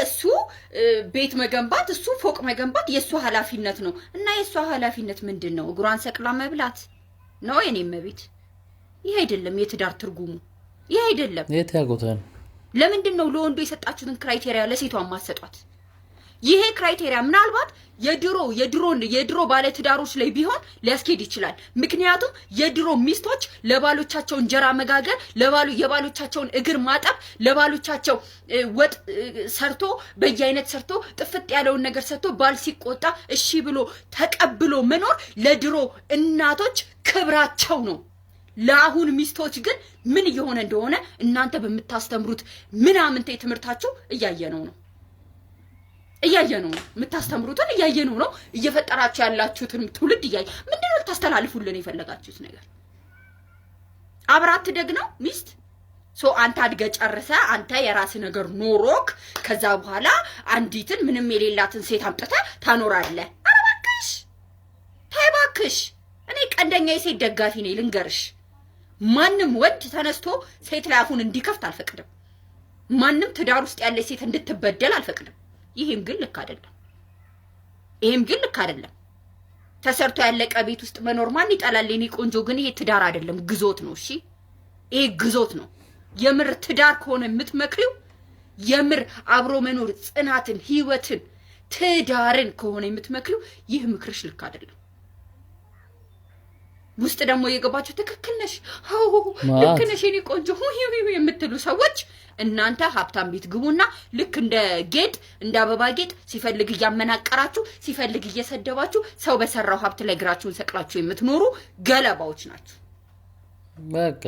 እሱ ቤት መገንባት እሱ ፎቅ መገንባት የሱ ኃላፊነት ነው። እና የሱ ኃላፊነት ምንድነው? እግሯን ሰቅላ መብላት ነው? የኔም ቤት ይሄ አይደለም የትዳር ትርጉሙ፣ ይሄ አይደለም። የታቆታን ለምንድነው ለወንዱ የሰጣችሁትን ክራይቴሪያ ለሴቷ ማሰጧት? ይሄ ክራይቴሪያ ምናልባት የድሮ ባለ ትዳሮች ላይ ቢሆን ሊያስኬድ ይችላል። ምክንያቱም የድሮ ሚስቶች ለባሎቻቸው እንጀራ መጋገር፣ የባሎቻቸውን እግር ማጠብ፣ ለባሎቻቸው ወጥ ሰርቶ በየአይነት ሰርቶ ጥፍጥ ያለውን ነገር ሰርቶ ባል ሲቆጣ እሺ ብሎ ተቀብሎ መኖር ለድሮ እናቶች ክብራቸው ነው። ለአሁን ሚስቶች ግን ምን እየሆነ እንደሆነ እናንተ በምታስተምሩት ምናምንቴ ትምህርታችሁ እያየነው ነው። የምታስተምሩትን እያየነው ነው። እየፈጠራችሁ ያላችሁትን ትውልድ ምንድነው ታስተላልፉልን የፈለጋችሁት ነገር? አብራት ደግ ነው ሚስት አንተ አድገ ጨርሰ አንተ የራስ ነገር ኖሮክ ከዛ በኋላ አንዲትን ምንም የሌላትን ሴት አምጥተ ታኖራለህ። አረባክሽ ታይባክሽ። እኔ ቀንደኛ የሴት ደጋፊ ነኝ ልንገርሽ። ማንም ወንድ ተነስቶ ሴት ላይ አሁን እንዲከፍት አልፈቅድም። ማንም ትዳር ውስጥ ያለ ሴት እንድትበደል አልፈቅድም። ይሄም ግን ልክ አይደለም። ተሰርቶ ያለቀ ቤት ውስጥ መኖር ማን ይጠላል? የኔ ቆንጆ ግን ይሄ ትዳር አይደለም፣ ግዞት ነው። እሺ ይሄ ግዞት ነው። የምር ትዳር ከሆነ የምትመክሪው የምር አብሮ መኖር ጽናትን ህይወትን ትዳርን ከሆነ የምትመክሪው ይህ ምክርሽ ልክ አይደለም። ውስጥ ደግሞ የገባችሁ ትክክል ነሽ ልክ ነሽ የኔ ቆንጆ የምትሉ ሰዎች እናንተ ሀብታም ቤት ግቡና ልክ እንደ ጌጥ እንደ አበባ ጌጥ ሲፈልግ እያመናቀራችሁ ሲፈልግ እየሰደባችሁ ሰው በሰራው ሀብት ላይ እግራችሁን ሰቅላችሁ የምትኖሩ ገለባዎች ናችሁ። በቃ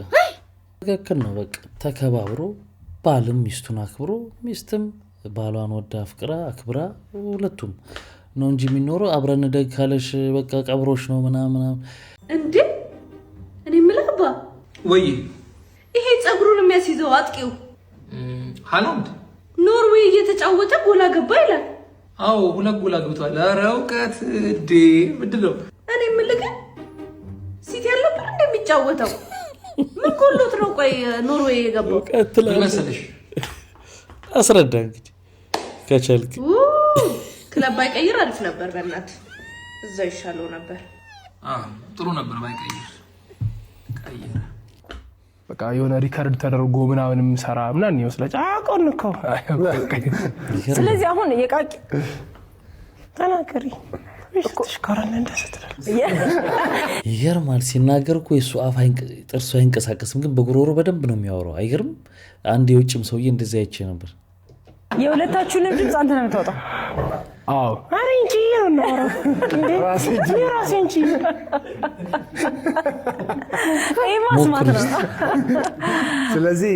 ትክክል ነው። በቃ ተከባብሮ ባልም ሚስቱን አክብሮ ሚስትም ባሏን ወዳ አፍቅራ አክብራ ሁለቱም ነው እንጂ የሚኖረው አብረን ደግ ካለሽ በቃ ቀብሮሽ ነው ምናምን እንዴ። እኔ ምለባ ወይ ይሄ ጸጉሩን የሚያስይዘው አጥቂው ሃላንድ ኖርዌይ እየተጫወተ ጎላ ገባ ይላል። አዎ ሁለት ጎላ ገብቷል። ኧረ እውቀት እንዴ ምንድነው? እኔ ምልክ ሲቲ ያለበት እንደሚጫወተው ምን ኮሎት ነው? ቆይ ኖርዌይ የገባው መሰለሽ አስረዳ እንግዲህ ከቻልክ ክለብ ባይቀይር አሪፍ ነበር። በእናት እዛ ይሻለው ነበር። ጥሩ ነበር ባይቀይር። ቀይር በቃ የሆነ ሪከርድ ተደርጎ ምናምንም ሰራ ምናምን ይመስላል። አቆንኮ ስለዚህ አሁን የቃቂ ተናገሪ ተሽካራና እንደሰተለ ይገርማል። ሲናገር እኮ የሱ አፍ ጥርሱ አይንቀሳቀስም፣ ግን በጉሮሮ በደንብ ነው የሚያወራው። አይገርም? አንድ የውጭም ሰውዬ እንደዚህ አይቼ ነበር። የሁለታችሁንም ድምፅ አንተ ነው የምታወጣው? አዎ አረ እንጂ ነው እንዴ ራሴ እንጂ ማስማት ነው። ስለዚህ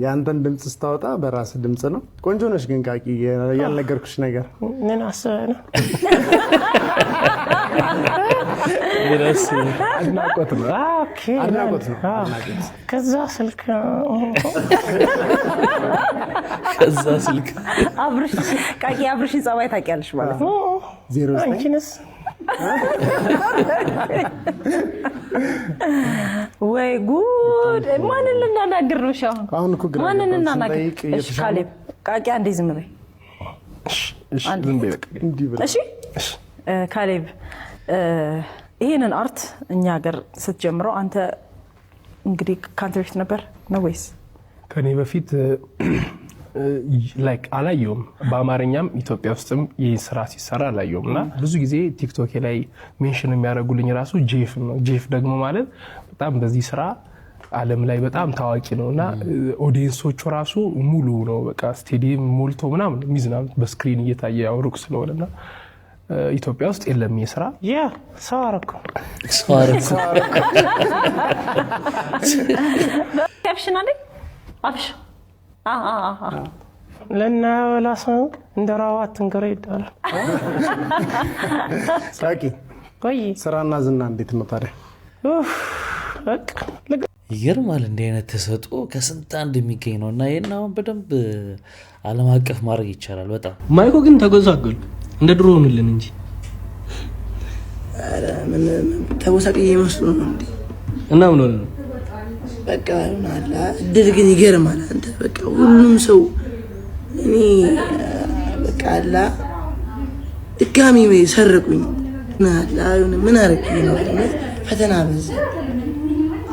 ያንተን ድምፅ ስታወጣ በራስ ድምፅ ነው። ቆንጆ ነሽ ግን ቃቂ፣ ያልነገርኩሽ ነገር ምን አሰበ ነው? አድናቆት ነው። ኦኬ አድናቆት ነው። ከዛ ስልክ አብርሽ ቃቂ አብርሽን ጸባይ ታውቂያለሽ ማለት ነው። 09 አንቺንስ ወይ ጉድ! ማንን ልናናግር ነው? አሁን እኮ ግራ ማንን ልናናግር? እሺ ካሌብ ቃቂ አንዴ ዝም በይ። እሺ ዝም በይ። እሺ ካሌብ ይሄንን አርት እኛ ሀገር ስትጀምረው አንተ እንግዲህ ካንተ በፊት ነበር ነው ወይስ? ከኔ በፊት ላይክ አላየውም። በአማርኛም ኢትዮጵያ ውስጥም ይህ ስራ ሲሰራ አላየውም እና ብዙ ጊዜ ቲክቶክ ላይ ሜንሽን የሚያደርጉልኝ ራሱ ጄፍ ነው። ጄፍ ደግሞ ማለት በጣም በዚህ ስራ ዓለም ላይ በጣም ታዋቂ ነው እና ኦዲየንሶቹ ራሱ ሙሉ ነው። በቃ ስቴዲየም ሞልቶ ምናምን የሚዝናኑት በስክሪን እየታየ ያው ሩቅ ስለሆነና ኢትዮጵያ ውስጥ የለም የስራ ያ ሰዋረኩ ካፕሽን አብሽ ለና ወላሰው እንደራዋት እንገረ ይዳል ቃቂ ቆይ ስራና ዝና እንዴት ነው ታዲያ? ይገርማል። እንዲህ አይነት ተሰጥኦ ከስንት አንድ የሚገኝ ነው እና ይሄን አሁን በደንብ ዓለም አቀፍ ማድረግ ይቻላል። በጣም ማይኮ ግን ተጎሳቆል እንደ ድሮ ሆነልን እንጂ አረ ምን ተጎሳቀየ መስሎ ነው እንዴ? እና ምን ሆነ? በቃ ማላ ድል ግን ይገርማል። አንተ በቃ ሁሉም ሰው እኔ በቃ አላ ድጋሚ ሰርቁኝ ናላ ምን አረክኝ ነው ፈተና በዛ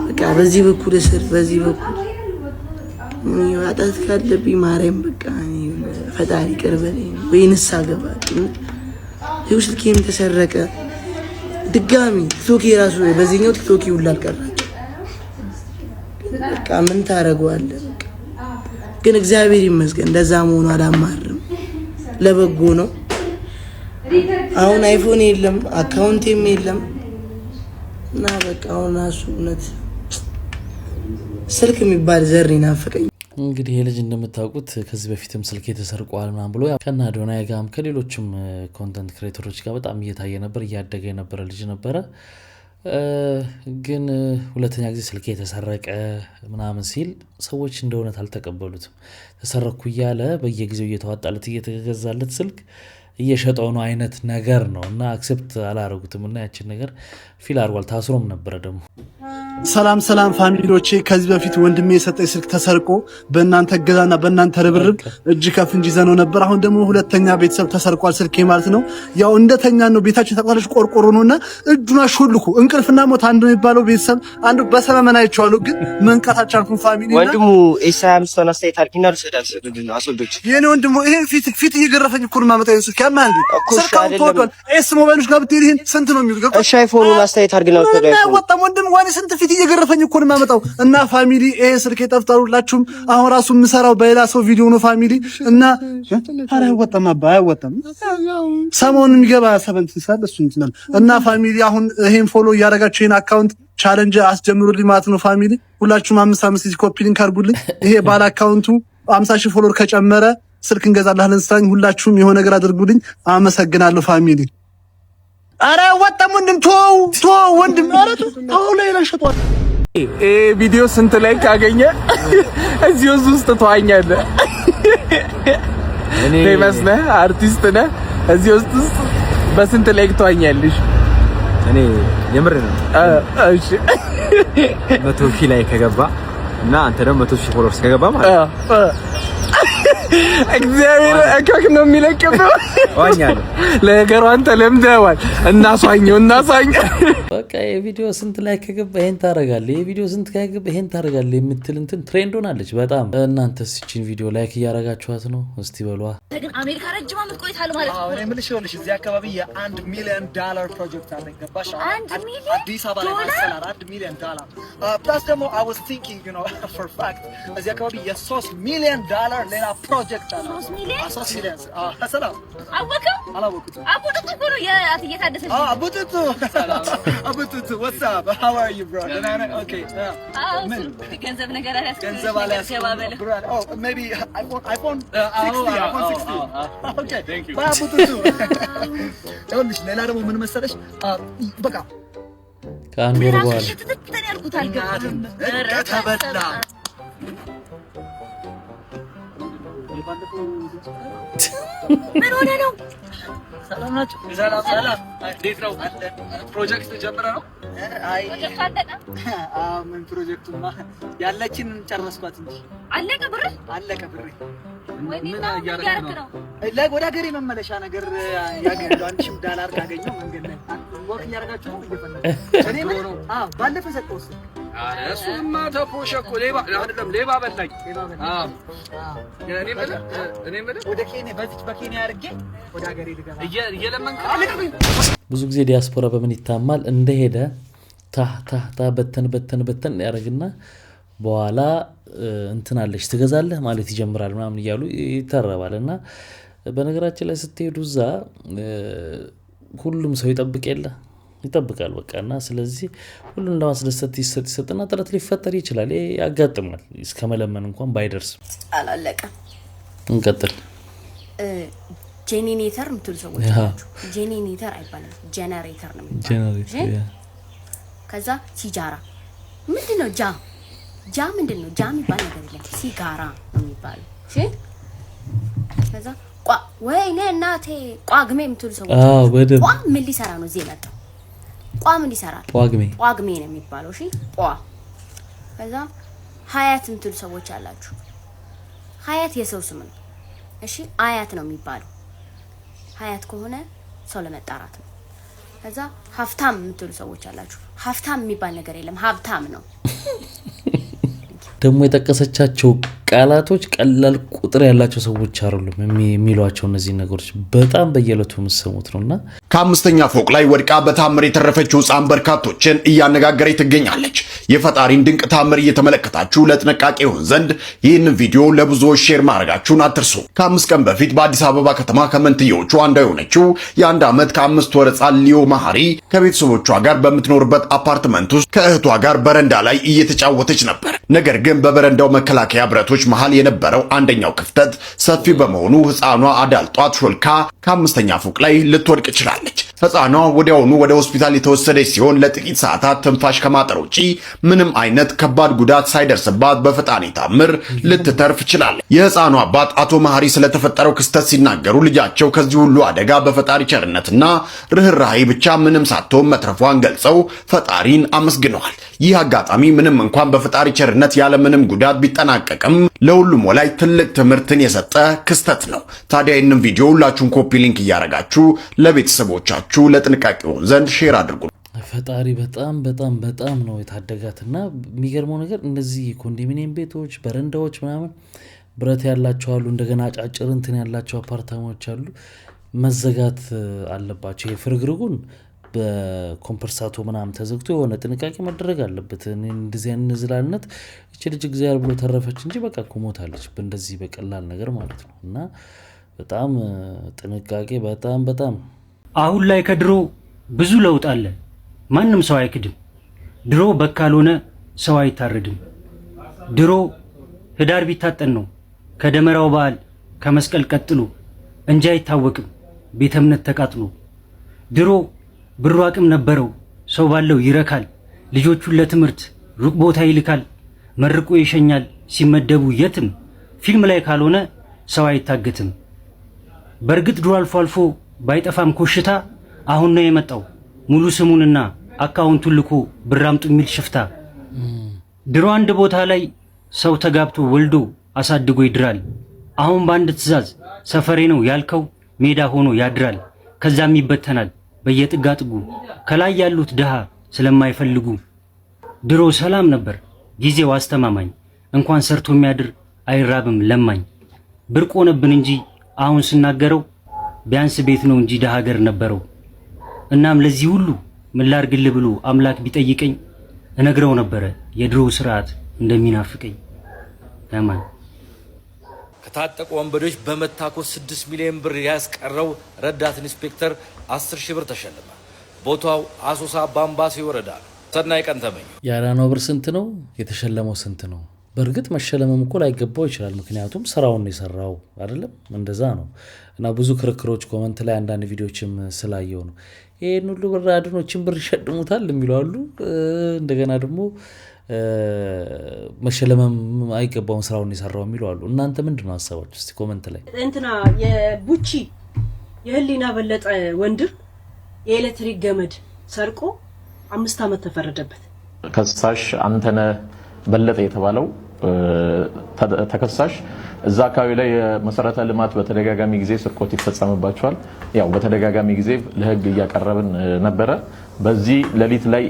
በቃ በዚህ በኩል እስር በዚህ በኩል ምን ያጣት ካለብኝ ማርያም በቃ ፈጣሪ ቅርበልኝ ወይንስ አገባኝ ይኸው ስልኬም ተሰረቀ። ድጋሚ ቲክቶክ ራሱ በዚህኛው ቲክቶክ ይውላል ቀረ። በቃ ምን ታረጋለህ? ግን እግዚአብሔር ይመስገን እንደዛ መሆኑ አላማርም፣ ለበጎ ነው። አሁን አይፎን የለም አካውንቴም የለም እና በቃ አሁን አሱነት ስልክ የሚባል ዘር ይናፍቀኝ። እንግዲህ የልጅ እንደምታውቁት ከዚህ በፊትም ስልክ የተሰርቋል ምናምን ብሎ ከና ዶናይ ጋርም ከሌሎችም ኮንተንት ክሬተሮች ጋር በጣም እየታየ ነበር፣ እያደገ የነበረ ልጅ ነበረ። ግን ሁለተኛ ጊዜ ስልክ የተሰረቀ ምናምን ሲል ሰዎች እንደሆነት አልተቀበሉትም። ተሰረኩ እያለ በየጊዜው እየተዋጣለት እየተገዛለት ስልክ እየሸጠው ነው አይነት ነገር ነው እና አክሴፕት አላረጉትም እና ያችን ነገር ፊል አድርጓል። ታስሮም ነበረ ደግሞ። ሰላም ሰላም ፋሚሊዎቼ፣ ከዚህ በፊት ወንድሜ የሰጠኝ ስልክ ተሰርቆ በእናንተ እገዛና በእናንተ ርብርብ እጅ ከፍንጅ ይዘነው ነበር። አሁን ደግሞ ሁለተኛ ቤተሰብ ተሰርቋል ስልኬ ማለት ነው። ያው እንደተኛ ነው ቤታችን ተቋለች ቆርቆሮ ነውና እጁና ሾልኩ እንቅልፍና ሞት አንዱ የሚባለው ቤተሰብ አንዱ በሰመመን አይቼዋለሁ፣ ግን መንቃት አልቻልኩም። ፋሚሊ ወንድሙ ኢሳያም ሶና ስቴት አልኪናል ሰዳስ አሶልዶች የኔ ወንድሙ ይሄ ፊት እየገረፈኝ እኮ ነው የማመጣው ስልክ ያማል ስልካው ተወዷል። ኤስ ሞባይሎች ጋር ብትሄድ ይሄን ስንት ነው የሚሉት? ገባ? እሺ አይፎኑን አስተያየት አድርግናው ተዳይ ወጣም ወንድም ዋኔ ስንት ፊት እየገረፈኝ እኮ ነው የማመጣው። እና ፋሚሊ ይሄ ስልክ የጠፍታሩላችሁም አሁን ራሱ የምሰራው በሌላ ሰው ቪዲዮ ነው ፋሚሊ። እና አረ አይወጣም አባ አይወጣም፣ ሰሞኑን የሚገባ 7 ሰዓት እሱ እንትን እና ፋሚሊ አሁን ይሄን ፎሎ እያደረጋችሁ ይሄን አካውንት ቻሌንጅ አስጀምሩልኝ ማለት ነው ፋሚሊ። ሁላችሁም 5 ኮፒ ሊንክ አድርጉልኝ። ይሄ ባለ አካውንቱ 50,000 ፎሎወር ከጨመረ ስልክ እንገዛላለን ስታኝ። ሁላችሁም የሆነ ነገር አድርጉልኝ። አመሰግናለሁ ፋሚሊ። አረ ወጣም ወንድም ቶ ወንድም አረ ቶ ላይ ለሽቷል። ቪዲዮ ስንት ላይ ካገኘ እዚህ ውስጥ ተዋኛለህ። እኔ መስለህ አርቲስት ነህ። እዚህ ውስጥ በስንት ላይ ተዋኛለሽ? እኔ የምር ነው። እሺ 100,000 ላይ ከገባ እና አንተ ደግሞ 100,000 ፎሎወርስ ከገባ ማለት እግዚአብሔር እከክ ነው የሚለቅብህ። ዋኛለሁ ለነገሩ አንተ ለምደዋል። እናሳኘው በቃ የቪዲዮ ስንት ላይ ከገባ ይሄን ታረጋለህ፣ የቪዲዮ ስንት ከገባ ይሄን ታረጋለህ የምትል እንትን ትሬንድ ሆናለች በጣም። እናንተስ እቺን ቪዲዮ ላይክ እያረጋችኋት ነው? እስቲ በሏ። ግን አሜሪካ ረጅም ዓመት ቆይታል ማለት ነው። እኔ የምልሽ ይኸውልሽ እዚህ አካባቢ የ$1 ሚሊዮን ፕሮጀክት አለ። ገባሽ? አዲስ አበባ ላይ ማሰላር $1 ሚሊዮን ፕላስ ደግሞ I was thinking you know for fact እዚህ አካባቢ የ$3 ሚሊዮን ሌላ ፕሮጀክት አለ። 3 ሚሊዮን ሰላም አወቀው አላወቁት አቡጡት እኮ ነው የታደሰ አቡጡት አቡጡት what's up how are you bro okay ምን ገንዘብ ነገር አለ ገንዘብ አለ bro oh maybe iPhone 60 okay thank you አቡጡት ይኸውልሽ ሌላ ደግሞ ምን መሰለሽ በቃ ከአንድ ወር በኋላ ተተተን ያልኩት አልገባም ተበላ ምን ሆነ ነው? ሰላም ናችሁ? ሰላም እንዴት ነው? ፕሮጀክት ጀምረ ነው? አይ ምን ፕሮጀክቱማ ያለችን ጨረስኳት እንጂ አለቀ ብር ምን ያያረክ ነው? ወደ ሀገሬ መመለሻ ነገር ያገኘው $1,000 ካገኘው መንገድ ላይ ወክ ያረጋችሁ ነው እየፈለኩ እኔ ነው ባለፈ ሰጠውስ እሱማ ተፖሸኮ ሌባ አይደለም ሌባ በላኝ እኔ ማለት ወደ ኬንያ በኬንያ አድርጌ ወደ ሀገሬ ልገባ እየለመንክ ብዙ ጊዜ ዲያስፖራ በምን ይታማል እንደሄደ ታ በተን ያረግና በኋላ እንትን አለሽ ትገዛለህ ማለት ይጀምራል ምናምን እያሉ ይተረባልና በነገራችን ላይ ስትሄዱ እዛ ሁሉም ሰው ይጠብቃል በቃና ስለዚህ ሁሉን ለማስደሰት ይሰጥና ጥረት ሊፈጠር ይችላል። ያጋጥማል እስከ መለመን እንኳን ባይደርስም አላለቀም። እንቀጥል። ጄኔሬተር ምትል ሰዎች ናቸው። ጄኔሬተር አይባልም ጄነሬተር ነው የሚባለው። ከዛ ሲጃራ ምንድነው? ጃ ምንድነው? ጃ የሚባል ነገር የለም። ሲጋራ ነው የሚባለው። እሺ ከዛ ወይኔ እናቴ ቋግሜ ምትል ሰዎች ናቸው። ቋ ምን ሊሰራ ነው እዚህ የመጣው? ቋ ምን ይሰራል? ቋግሜ ነው የሚባለው። እሺ ቋ ከዛ ሀያት ምትል ሰዎች አላችሁ። ሀያት የሰው ስም ነው። እሺ አያት ነው የሚባለው። ሀያት ከሆነ ሰው ለመጣራት ነው። ከዛ ሀፍታም ምትሉ ሰዎች አላችሁ። ሀፍታም የሚባል ነገር የለም፣ ሀብታም ነው። ደግሞ የጠቀሰቻቸው ቃላቶች ቀላል ቁጥር ያላቸው ሰዎች አይደሉም የሚሏቸው እነዚህ ነገሮች በጣም በየለቱ መስሙት ነውና ከአምስተኛ ፎቅ ላይ ወድቃ በታምር የተረፈችው ሕፃን በርካቶችን እያነጋገረች ትገኛለች። የፈጣሪን ድንቅ ታምር እየተመለከታችሁ ለጥንቃቄ ይሆን ዘንድ ይህን ቪዲዮ ለብዙዎች ሼር ማድረጋችሁን አትርሱ። ከ5 ቀን በፊት በአዲስ አበባ ከተማ ከመንትዮቹ አንዷ የሆነችው የ1 ዓመት ከ5 ወር ሕፃን ሊዮ ማሃሪ ከቤተሰቦቿ ጋር በምትኖርበት አፓርትመንት ውስጥ ከእህቷ ጋር በረንዳ ላይ እየተጫወተች ነበር። ነገር ግን በበረንዳው መከላከያ ብረቶች መሃል የነበረው አንደኛው ክፍተት ሰፊ በመሆኑ ሕፃኗ አዳልጧት ሾልካ ከአምስተኛ ፎቅ ላይ ልትወድቅ ችላለች። ሕፃኗ ወዲያውኑ ወደ ሆስፒታል የተወሰደች ሲሆን ለጥቂት ሰዓታት ትንፋሽ ከማጠር ውጪ ምንም አይነት ከባድ ጉዳት ሳይደርስባት በፈጣሪ ታምር ልትተርፍ ችላለች። የሕፃኗ አባት አቶ መሐሪ ስለተፈጠረው ክስተት ሲናገሩ ልጃቸው ከዚህ ሁሉ አደጋ በፈጣሪ ቸርነትና ርህራሄ ብቻ ምንም ሳትሆን መትረፏን ገልጸው ፈጣሪን አመስግነዋል። ይህ አጋጣሚ ምንም እንኳን በፈጣሪ ቸርነት ያለ ምንም ጉዳት ቢጠናቀቅም ለሁሉም ወላጅ ትልቅ ትምህርትን የሰጠ ክስተት ነው። ታዲያ ይህንን ቪዲዮ ሁላችሁም ኮፒ ሊንክ እያደረጋችሁ ለቤተሰቦቻችሁ ለጥንቃቄው ዘንድ ሼር አድርጉ። ፈጣሪ በጣም በጣም በጣም ነው የታደጋትና የሚገርመው ነገር እነዚህ ኮንዶሚኒየም ቤቶች በረንዳዎች ምናምን ብረት ያላቸው አሉ፣ እንደገና አጫጭር እንትን ያላቸው አፓርታማዎች አሉ። መዘጋት አለባቸው። የፍርግርጉን በኮምፐርሳቶ ምናምን ተዘግቶ የሆነ ጥንቃቄ መደረግ አለበት። እንደዚህ አይነት ንዝላልነት እቺ ልጅ እግዚአብሔር ብሎ ተረፈች እንጂ በቃ ሞታለች በእንደዚህ በቀላል ነገር ማለት ነው። እና በጣም ጥንቃቄ በጣም በጣም አሁን ላይ ከድሮ ብዙ ለውጥ አለ። ማንም ሰው አይክድም። ድሮ በካልሆነ ሰው አይታረድም። ድሮ ህዳር ቢታጠን ነው ከደመራው በዓል ከመስቀል ቀጥሎ እንጂ አይታወቅም ቤተ እምነት ተቃጥሎ። ድሮ ብሩ አቅም ነበረው ሰው ባለው ይረካል። ልጆቹን ለትምህርት ሩቅ ቦታ ይልካል። መርቆ ይሸኛል ሲመደቡ የትም። ፊልም ላይ ካልሆነ ሰው አይታገትም። በእርግጥ ድሮ አልፎ አልፎ ባይጠፋም ኮሽታ አሁን ነው የመጣው ሙሉ ስሙንና አካውንቱን ልኮ ብር አምጡ የሚል ሽፍታ። ድሮ አንድ ቦታ ላይ ሰው ተጋብቶ ወልዶ አሳድጎ ይድራል። አሁን በአንድ ትዕዛዝ ሰፈሬ ነው ያልከው ሜዳ ሆኖ ያድራል። ከዛም ይበተናል በየጥጋ ጥጉ ከላይ ያሉት ድሃ ስለማይፈልጉ። ድሮ ሰላም ነበር ጊዜው አስተማማኝ፣ እንኳን ሰርቶ የሚያድር አይራብም ለማኝ። ብርቅ ሆነብን እንጂ አሁን ስናገረው ቢያንስ ቤት ነው እንጂ ድሃ ሀገር ነበረው። እናም ለዚህ ሁሉ ምን ላድርግልህ ብሎ አምላክ ቢጠይቀኝ እነግረው ነበረ የድሮ ስርዓት እንደሚናፍቀኝ። ለማን ከታጠቁ ወንበዴዎች በመታኮስ 6 ሚሊዮን ብር ያስቀረው ረዳት ኢንስፔክተር 10 ሺህ ብር ተሸለመ። ቦታው አሶሳ ባምባሲ ወረዳ። ሰናይ ቀን ተመኘ። ያዳነው ብር ስንት ነው? የተሸለመው ስንት ነው? በእርግጥ መሸለምም እኮ ላይገባው ይችላል። ምክንያቱም ስራውን የሰራው አይደለም፣ እንደዛ ነው። እና ብዙ ክርክሮች ኮመንት ላይ አንዳንድ ቪዲዮችም ስላየው ነው ይሄን ሁሉ ብር አድኖችን ብር ይሸልሙታል የሚሉ አሉ። እንደገና ደግሞ መሸለምም አይገባውም ስራውን የሰራው የሚሉ አሉ። እናንተ ምንድነው ሐሳባችሁ? እስቲ ኮመንት ላይ እንትና የቡቺ የህሊና በለጠ ወንድም የኤሌክትሪክ ገመድ ሰርቆ 5 ዓመት ተፈረደበት። ከሳሽ አንተነህ በለጠ የተባለው ተከሳሽ እዛ አካባቢ ላይ የመሰረተ ልማት በተደጋጋሚ ጊዜ ስርቆት ይፈጸምባቸዋል። ያው በተደጋጋሚ ጊዜ ለህግ እያቀረብን ነበረ። በዚህ ሌሊት ላይ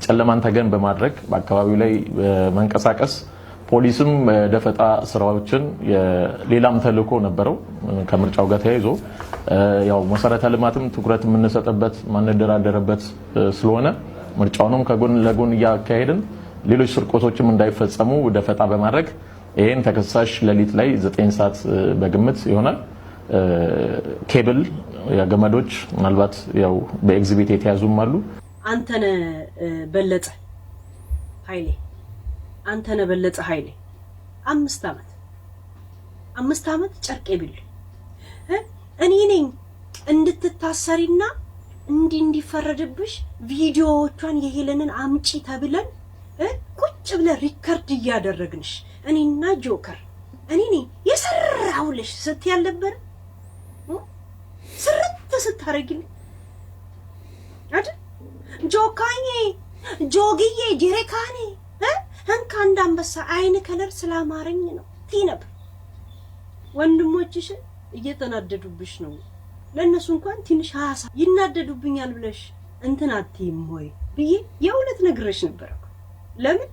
ጨለማን ተገን በማድረግ በአካባቢው ላይ መንቀሳቀስ ፖሊስም ደፈጣ ስራዎችን ሌላም ተልእኮ ነበረው ከምርጫው ጋር ተያይዞ ያው መሰረተ ልማትም ትኩረት የምንሰጥበት ማንደራደርበት ስለሆነ ምርጫውንም ከጎን ለጎን እያካሄድን ሌሎች ስርቆቶችም እንዳይፈጸሙ ደፈጣ በማድረግ ይሄን ተከሳሽ ሌሊት ላይ 9 ሰዓት በግምት ይሆናል ኬብል ገመዶች ምናልባት ያው በኤግዚቢት የተያዙም አሉ። አንተነህ በለጠ ኃይሌ 5 ዓመት ጨርቄ ቢል እኔ ነኝ እንድትታሰሪና እንዲፈረድብሽ ቪዲዮዎቿን የሄለንን አምጪ ተብለን ቁጭ ብለን ሪከርድ እያደረግንሽ እኔና ጆከር እኔ ነኝ የሰራሁልሽ ስትይ ያልነበረ ስርት ስታረጊልኝ አይደል? ጆካዬ ጆግዬ ጀሬካኔ እንካ እንዳንበሳ አይን ከለር ስላማረኝ ነው ትይነብ። ወንድሞችሽ እየተናደዱብሽ ነው። ለነሱ እንኳን ትንሽ ሀሳ ይናደዱብኛል ብለሽ እንትን አትይም ሆይ ብዬ የእውነት ነግረሽ ነበር። ለምን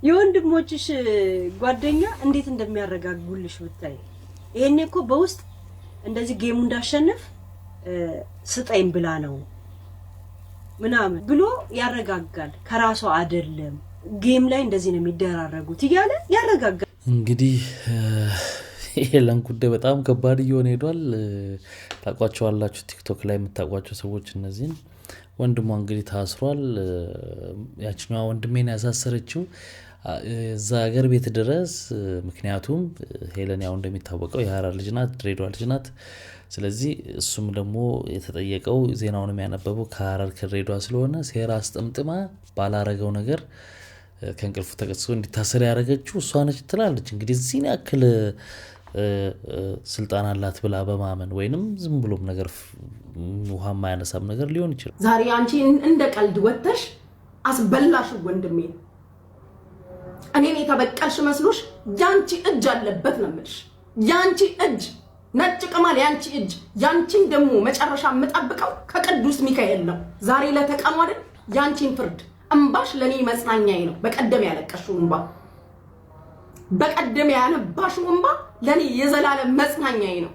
የወንድሞችሽ ጓደኛ እንዴት እንደሚያረጋጉልሽ ብታይ። ይሄኔ እኮ በውስጥ እንደዚህ ጌሙ እንዳሸንፍ ስጠኝ ብላ ነው ምናምን ብሎ ያረጋጋል። ከራሱ አይደለም ጌም ላይ እንደዚህ ነው የሚደራረጉት እያለ ያረጋጋል። እንግዲህ የሄለን ጉዳይ በጣም ከባድ እየሆነ ሄዷል። ታውቋቸዋላችሁ ቲክቶክ ላይ የምታውቋቸው ሰዎች እነዚህን ወንድሟ እንግዲህ ታስሯል። ያችኛዋ ወንድሜን ያሳሰረችው እዛ ሀገር ቤት ድረስ ምክንያቱም ሄለን ያው እንደሚታወቀው የሐረር ልጅ ናት፣ ድሬዳዋ ልጅ ናት። ስለዚህ እሱም ደግሞ የተጠየቀው ዜናውን ያነበበው ከሐረር ከድሬዳዋ ስለሆነ ሴራ አስጠምጥማ ባላረገው ነገር ከእንቅልፉ ተቀስቆ እንዲታሰር ያደረገችው እሷ ነች ትላለች። እንግዲህ እዚህን ያክል ስልጣን አላት ብላ በማመን ወይንም ዝም ብሎም ነገር ውሃ ማያነሳም ነገር ሊሆን ይችላል። ዛሬ አንቺ እንደ ቀልድ ወተሽ አስበላሽ ወንድሜ እኔን የተበቀልሽ መስሎሽ ያንቺ እጅ አለበት ነው የምልሽ። ያንቺ እጅ ነጭ ቅማል ያንቺ እጅ። ያንቺን ደግሞ መጨረሻ የምጠብቀው ከቅዱስ ሚካኤል ነው። ዛሬ ለተቀሙ አይደል ያንቺን ፍርድ እንባሽ ለኔ መጽናኛዬ ነው። በቀደም ያለቀሽው እንባ በቀደም ያነባሽው እንባ ለኔ የዘላለም መጽናኛዬ ነው።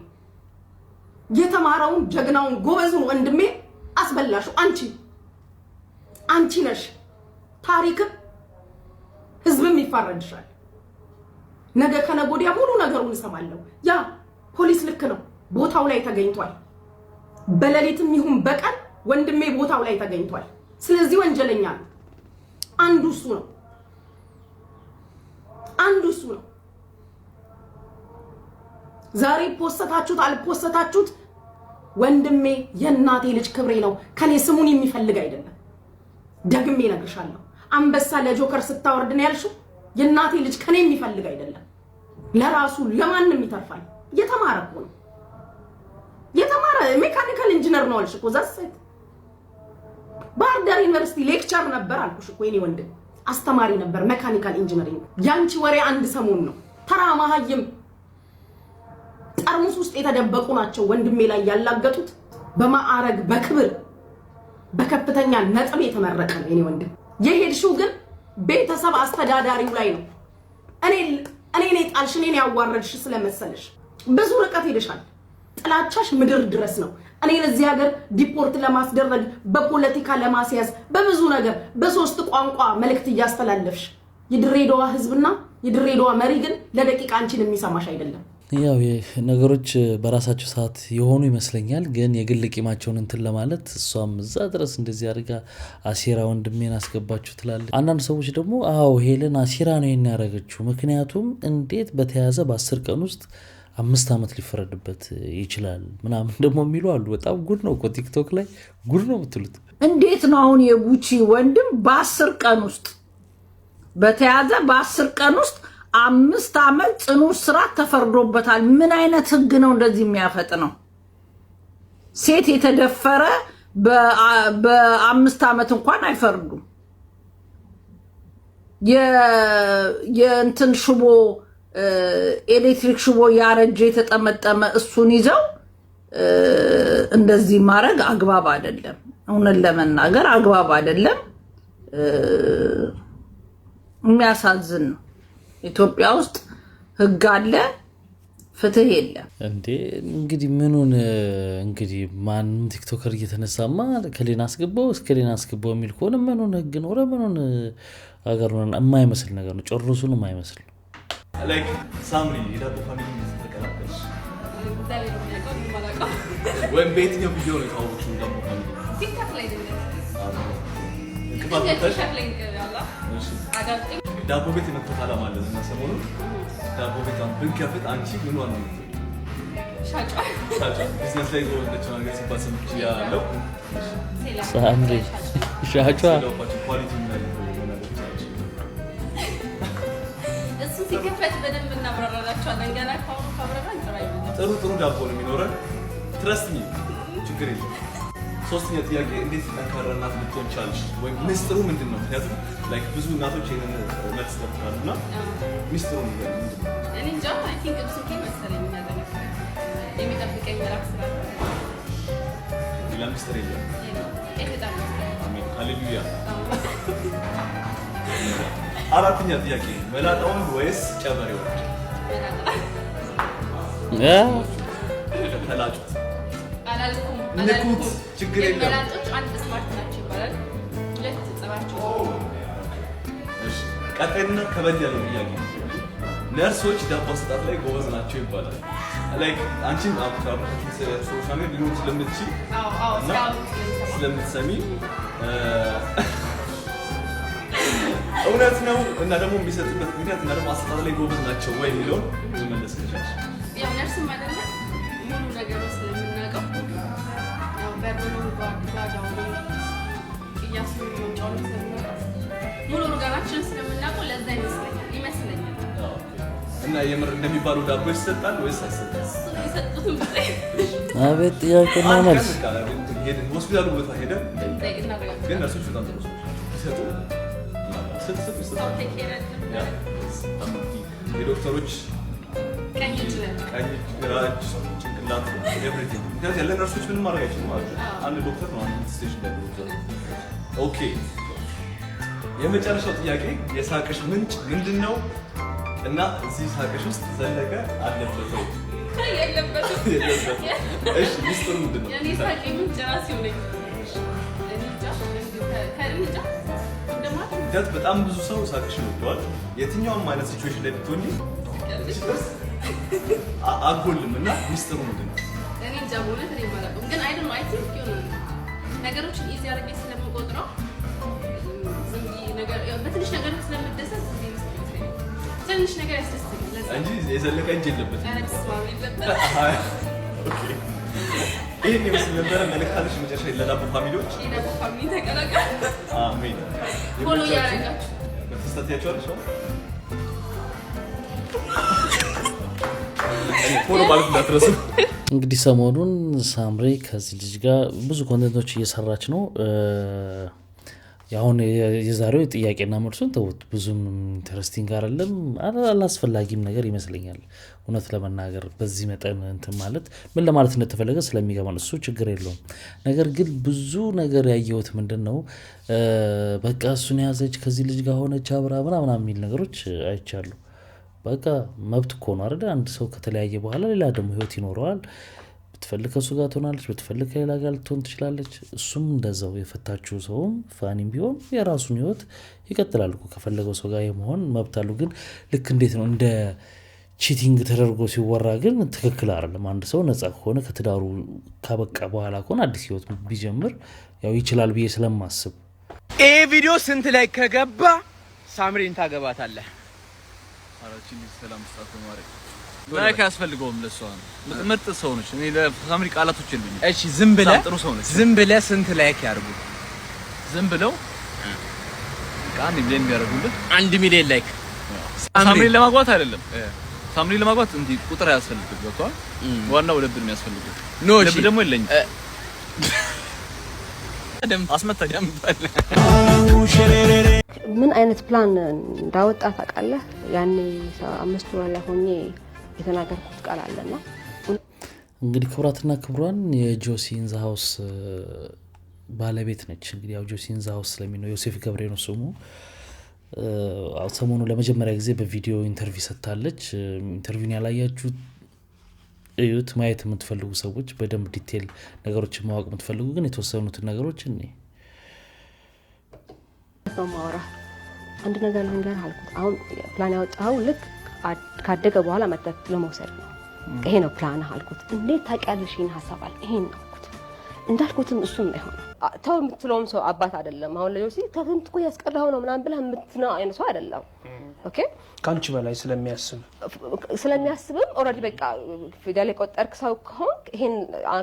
የተማረውን ጀግናውን ጎበዙን ወንድሜ አስበላሹ አንቺ ነሽ። ታሪክም ህዝብም ይፋረድሻል። ነገ ከነገ ወዲያ ሙሉ ነገሩን እሰማለሁ። ያ ፖሊስ ልክ ነው፣ ቦታው ላይ ተገኝቷል። በሌሊትም ይሁን በቀን ወንድሜ ቦታው ላይ ተገኝቷል። ስለዚህ ወንጀለኛ ነው። አንዱ እሱ ነው። ዛሬ ፖስተታችሁት አልፖስተታችሁት ወንድሜ የእናቴ ልጅ ክብሬ ነው። ከኔ ስሙን የሚፈልግ አይደለም። ደግሜ እነግርሻለሁ። አንበሳ ለጆከር ስታወርድ ነው ያልሽው። የእናቴ ልጅ ከኔ የሚፈልግ አይደለም። ለራሱ ለማንም ይተርፋል። የተማረ እኮ ነው። የተማረ ሜካኒካል ኢንጂነር ነው አልሽ እኮ ዛሰት ባህር ዳር ዩኒቨርሲቲ ሌክቸር ነበር አልኩሽ እኮ የኔ ወንድም አስተማሪ ነበር ሜካኒካል ኢንጂነሪንግ። ያንቺ ወሬ አንድ ሰሞን ነው። ተራ ማህይም ጠርሙስ ውስጥ የተደበቁ ናቸው ወንድሜ ላይ ያላገጡት። በማዕረግ በክብር በከፍተኛ ነጥብ የተመረቀ ነው የኔ ወንድም። የሄድሽው ግን ቤተሰብ አስተዳዳሪው ላይ ነው። እኔ ጣልሽ፣ እኔን ያዋረድሽ ስለመሰለሽ ብዙ ርቀት ሄደሻል። ጥላቻሽ ምድር ድረስ ነው። እኔን እዚህ ሀገር ዲፖርት ለማስደረግ በፖለቲካ ለማስያዝ በብዙ ነገር በሶስት ቋንቋ መልእክት እያስተላለፍሽ የድሬዳዋ ህዝብና የድሬዳዋ መሪ ግን ለደቂቃ አንቺን የሚሰማሽ አይደለም። ያው ነገሮች በራሳቸው ሰዓት የሆኑ ይመስለኛል። ግን የግል ቂማቸውን እንትን ለማለት እሷም እዛ ድረስ እንደዚህ አድርጋ አሲራ ወንድሜን አስገባችሁ ትላለች። አንዳንድ ሰዎች ደግሞ አዎ ሄለን አሲራ ነው ያደረገችው፣ ምክንያቱም እንዴት በተያዘ በ10 ቀን ውስጥ 5 ዓመት ሊፈረድበት ይችላል ምናምን ደግሞ የሚሉ አሉ። በጣም ጉድ ነው እኮ ቲክቶክ ላይ ጉድ ነው የምትሉት። እንዴት ነው አሁን የጉቺ ወንድም በ10 ቀን ውስጥ በተያዘ በ10 ቀን ውስጥ 5 ዓመት ጽኑ እስራት ተፈርዶበታል? ምን አይነት ህግ ነው እንደዚህ የሚያፈጥነው? ሴት የተደፈረ በ5 ዓመት እንኳን አይፈርዱም። የእንትን ሽቦ ኤሌክትሪክ ሽቦ ያረጀ የተጠመጠመ እሱን ይዘው እንደዚህ ማድረግ አግባብ አይደለም። እውነት ለመናገር አግባብ አይደለም። የሚያሳዝን ነው። ኢትዮጵያ ውስጥ ህግ አለ፣ ፍትህ የለም እንዴ። እንግዲህ ምኑን እንግዲህ ማንም ቲክቶከር እየተነሳማ ከሌና አስገባው እስከሌና አስገባው የሚል ከሆነ ምኑን ህግ ኖረ? ምኑን አገር ነው? የማይመስል ነገር ነው። ጨርሱን የማይመስል ነው። ላይክ ሳምሪ የዳቦ ፋሚሊ ተቀላቀልሽ ወይም በየትኛው ቪዲዮ ነው የታወቅሽው? ዳቦ ፋሚሊ ቲክቶክ ላይ ዳቦ ቤት የመክፈት ዓላማ አለን እና ሰሞኑን ዳቦ ቤት ብንከፍት አንቺ ምን ዋና ነው? ሻጫ ቢዝነስ ላይ ወንደች ነገር ሲባል ሰምቼ ያለው ሳምሪ ሻጫ ኳሊቲ እሱ ሲከፈት በደንብ እናብራራላችኋለን። ገና ካሁኑ ካብራራን ጥሩ ዳቦ ነው የሚኖረን። ትረስት ሚ ችግር የለም። ሶስተኛ ጥያቄ እንዴት ጠንካራ እናት ልትሆን ቻልሽ? ወይም ሚስጥሩ ምንድን ነው? ምክንያቱም ላይክ ብዙ እናቶች ይሄንን መልስ ይጠብቃሉ እና ሚስጥሩ ምንድን ነው? እኔ እንጃ። አይ ቲንክ እብስኬ መሰለኝ የሚጠብቀኝ መላክ ስራ ሌላ ሚስጥር የለም። አሜን ሃሌሉያ። አራተኛ ጥያቄ መላጣውን ወይስ ጨበሬውን? ተላጩት አላልኩም። ንኩት፣ ችግር የለም። መላጦች አንድ ስማርት ናቸው ይባላል፣ ሁለት ጸባቸው። እሺ ቀጣይና ከበድ ያለው ጥያቄ ነርሶች ዳቦ አሰጣጥ ላይ ጎበዝ ናቸው ይባላል። ላይክ አንቺም ሶሻል ሚዲያ ሊሆን ስለምትችል ስለምትሰሚ እውነት ነው እና ደግሞ የሚሰጥበት ምክንያት እና ደግሞ አሰጣጥ ላይ ጎበዝ ናቸው ወይ የሚለውን መመለስ ከቻልሽ። ያው ነርስም አይደለ ሙሉ ነገር ስለምናውቀው ያው በርበሎ ጓዳው ቅያሱ ጫውን ስለምናውቀው ሙሉ ነገራችን ስለምናውቀው ለዛ ይመስለኛል። እና የምር እንደሚባለው ዳቦ ይሰጣል ወይስ አይሰጥም? ይሰጡትም አቤት ጥያቄና መልስ። ሄደን ሆስፒታሉ ቦታ ሄደን ግን ነርሶች በጣም ጥሩ ሰዎች ይሰጡ የዶክተሮች ቀኝ ግራ ጭንቅላት ኤቭሪቲንግ ምክንያት ያለ ነርሶች ምንም ማድረግ አይችልም ማለት ነው። አንድ ዶክተር ነው አንድ ስቴሽን ላይ ዶክተር። ኦኬ የመጨረሻው ጥያቄ የሳቅሽ ምንጭ ምንድን ነው? እና እዚህ ሳቅሽ ውስጥ ዘለቀ አለበት ወይ? የለበትም። እሺ ሚስጥሩ ምንድን ነው? የኔ ሳቅ ምንጭ ራሴው ነኝ። እንጃ በጣም ብዙ ሰው ሳቅሽ ይወደዋል። የትኛውም አይነት ሲቹዌሽን ላይ ብትሆኚ አጎልም እና ሚስጥሩ ምንድን ነው? እኔ እንጃ በእውነት እኔ የማላውቀውም ግን አይ ዶንት ኖ አይ ቲንክ የሆነ ነገሮችን ኢዚ አድርጌ ስለምቆጥረው በትንሽ ነገር ስለምደሰት ትንሽ ነገር ያስደስተኛል እንጂ የዘለቀ እንጂ የለበትም። ይህን ይመስል ነበረ። መልእክት አለሽ መጨረሻ ለዳቦ ፋሚሊዎች? የዳቦ ፋሚሊ ተቀላቀል። አሜን። ፎሎ እያደረጋችሁ በተስተያቸዋለሽ ነው ፎሎ ማለት እንዳትረሱ። እንግዲህ ሰሞኑን ሳምሪ ከዚህ ልጅ ጋር ብዙ ኮንተንቶች እየሰራች ነው። አሁን የዛሬው ጥያቄና መልሱን ተውት፣ ብዙም ኢንተረስቲንግ አይደለም፣ አላስፈላጊም ነገር ይመስለኛል። እውነት ለመናገር በዚህ መጠን እንትን ማለት ምን ለማለት እንደተፈለገ ስለሚገባን እሱ ችግር የለውም። ነገር ግን ብዙ ነገር ያየሁት ምንድነው በቃ እሱን ያዘች ከዚህ ልጅ ጋር ሆነች አብራ ምናምን የሚል ነገሮች አይቻሉ። በቃ መብት እኮ ነው አይደል? አንድ ሰው ከተለያየ በኋላ ሌላ ደግሞ ህይወት ይኖረዋል። ብትፈልግ ከሱ ጋር ትሆናለች፣ ብትፈልግ ከሌላ ጋር ልትሆን ትችላለች። እሱም እንደዛው የፈታችው ሰውም ፋኒም ቢሆን የራሱን ህይወት ይቀጥላል እኮ ከፈለገው ሰው ጋር የመሆን መብት አለው። ግን ልክ እንዴት ነው እንደ ቺቲንግ ተደርጎ ሲወራ ግን ትክክል አይደለም። አንድ ሰው ነፃ ከሆነ ከትዳሩ ካበቃ በኋላ ከሆነ አዲስ ህይወት ቢጀምር ያው ይችላል ብዬ ስለማስብ ይሄ ቪዲዮ ስንት ላይ ከገባ ሳምሪን ታገባታለህ? አራችን ሰላም ስጣት ማለት ላይክ ያስፈልገውም ለሷ ነው። ምርጥ ሰው ነች። እኔ ለሳምሪ ቃላቶች የሉኝም። እሺ ዝም ብለህ ስንት ላይክ ያርጉ? ዝም ብለው ቃን ሚሊዮን ያርጉልህ። 1 ሚሊዮን ላይክ ሳምሪ ለማግባት አይደለም። ሳምሪ ለማግባት እንዴ ቁጥር ያስፈልግህ ገብቷል። ዋናው ልብ ነው የሚያስፈልገው። ልብ ደግሞ የለኝም። አስመታኛም ባለ ምን አይነት ፕላን እንዳወጣ ታውቃለህ? ያኔ 5 ወር ላይ ሆኜ የተናገርኩት ቃል አለና እንግዲህ ክብራትና ክብሯን የጆሲ ኢን ዘ ሃውስ ባለቤት ነች። እንግዲህ ያው ጆሲ ኢን ዘ ሃውስ ስለሚለው ዮሴፍ ገብሬ ነው ስሙ። ሰሞኑ ለመጀመሪያ ጊዜ በቪዲዮ ኢንተርቪው ሰጥታለች። ኢንተርቪውን ያላያችሁ እዩት። ማየት የምትፈልጉ ሰዎች በደንብ ዲቴል ነገሮችን ማወቅ የምትፈልጉ ግን የተወሰኑትን ነገሮች እኔ ማውራ አንድ ነገር ልንገርህ አልኩት። አሁን ፕላን ያወጣው ልክ ካደገ በኋላ መጥተህ ለመውሰድ ነው። ይሄ ነው ፕላን አልኩት። እንዴት ታውቂያለሽ? ይሄን ሐሳብ አለ ይሄን ነው አልኩት። እንዳልኩትም እሱም አይሆን ተው የምትለውም ሰው አባት አይደለም። አሁን ለጆሲ ከስንት እኮ ያስቀራው ነው ምናምን ብለህ የምትነው አይነት ሰው አይደለም። ኦኬ ካንቺ በላይ ስለሚያስብም ኦልሬዲ በቃ ፊደል የቆጠርክ ሰው ከሆንክ ይሄን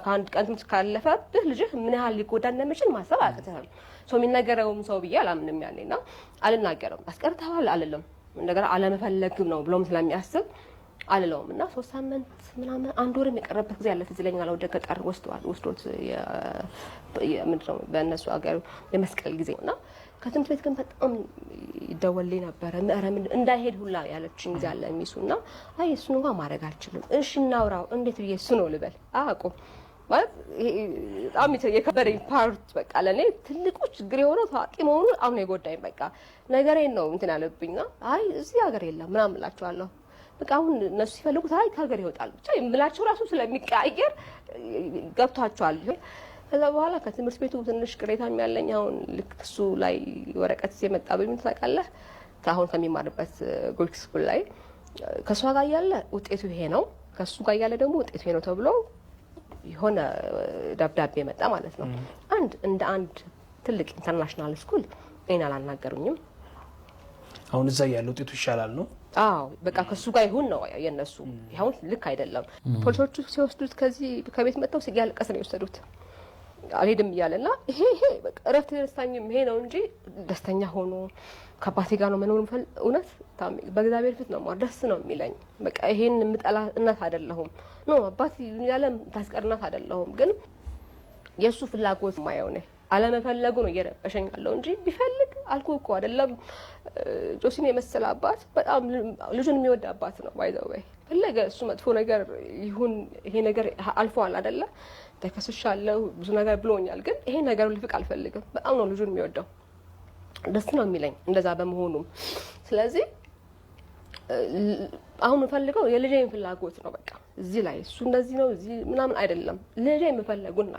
ከአንድ ቀን ትምህርት ካለፈብህ ልጅህ ምን ያህል ሊጎዳ እንደሚችል ማሰብ አቅተሃል። ሰው የሚነገረውም ሰው ብዬ አላምንም ያለና አልናገርም። አስቀርተዋል አልልም። እንደገና አለመፈለግም ነው ብሎም ስለሚያስብ አልለውም። እና 3 ሳምንት ምናምን 1 ወር የቀረበት ጊዜ አለ። ትዝ ይለኛል ወደ ገጠር ወስዶት ምንድነው በእነሱ ሀገር የመስቀል ጊዜ እና ከትምህርት ቤት ግን በጣም ይደወልልኝ ነበረ። ምዕረም እንዳይሄድ ሁላ ያለችኝ ጊዜ አለ የሚሱና አይ እሱን እንኳን ማድረግ አልችልም። እሺ እናውራው እንዴት ብዬ እሱ ነው ልበል አቁም ማለት በጣም የከበደኝ ፓርት በቃ ለኔ ትልቁ ችግር የሆነው ታዋቂ መሆኑ አሁን የጎዳኝ በቃ ነገሬን ነው እንትን ያለብኝና አይ እዚህ ሀገር የለም ምናምን እላቸዋለሁ። በቃ አሁን እነሱ ሲፈልጉት አይ ከሀገር ይወጣል ብቻ የምላቸው ራሱ ስለሚቀያየር ገብቷቸዋል። ከዛ በኋላ ከትምህርት ቤቱ ትንሽ ቅሬታ የሚያለኝ አሁን ልክ እሱ ላይ ወረቀት የመጣ በምን ታውቃለህ? ከአሁን ከሚማርበት ጎልክ ስኩል ላይ ከሷ ጋር ያለ ውጤቱ ይሄ ነው፣ ከሱ ጋር ያለ ደግሞ ውጤቱ ይሄ ነው ተብሎ የሆነ ደብዳቤ መጣ ማለት ነው። እንደ አንድ ትልቅ ኢንተርናሽናል ስኩል እኔን አላናገሩኝም። አሁን እዛ ያለው ውጤቱ ይሻላል ነው? አዎ በቃ ከሱ ጋር ይሁን ነው የነሱ። ይሁን ልክ አይደለም። ፖሊሶቹ ሲወስዱት ከዚህ ከቤት መጥተው ሲያለቀስ ነው የወሰዱት አልሄድም እያለና ይሄ በቃ እረፍት ደስታኝም ይሄ ነው እንጂ ደስተኛ ሆኖ ከአባቴ ጋር ነው መኖር እውነት በእግዚአብሔር ፊት ነው ደስ ነው የሚለኝ። በቃ ይሄን የምጠላ እናት አይደለሁም ነው አባቴ ያለ ታስቀርናት አይደለሁም። ግን የሱ ፍላጎት ማየው ነው አለመፈለጉ ነው እየረበሸኝ ያለው እንጂ ቢፈልግ አልኩ እኮ አይደለም። ጆሲን የመሰለ አባት በጣም ልጁን የሚወድ አባት ነው። ባይዘው ፈለገ እሱ መጥፎ ነገር ይሁን ይሄ ነገር አልፏል አይደለ ተከስሻለሁ ብዙ ነገር ብሎኛል። ግን ይሄ ነገር ልፍቅ አልፈልግም። በጣም ነው ልጁን የሚወደው ደስ ነው የሚለኝ እንደዛ በመሆኑም። ስለዚህ አሁን የምፈልገው የልጄን ፍላጎት ነው። በቃ እዚህ ላይ እሱ እንደዚህ ነው እዚህ ምናምን አይደለም። ልጄ የምፈልጉና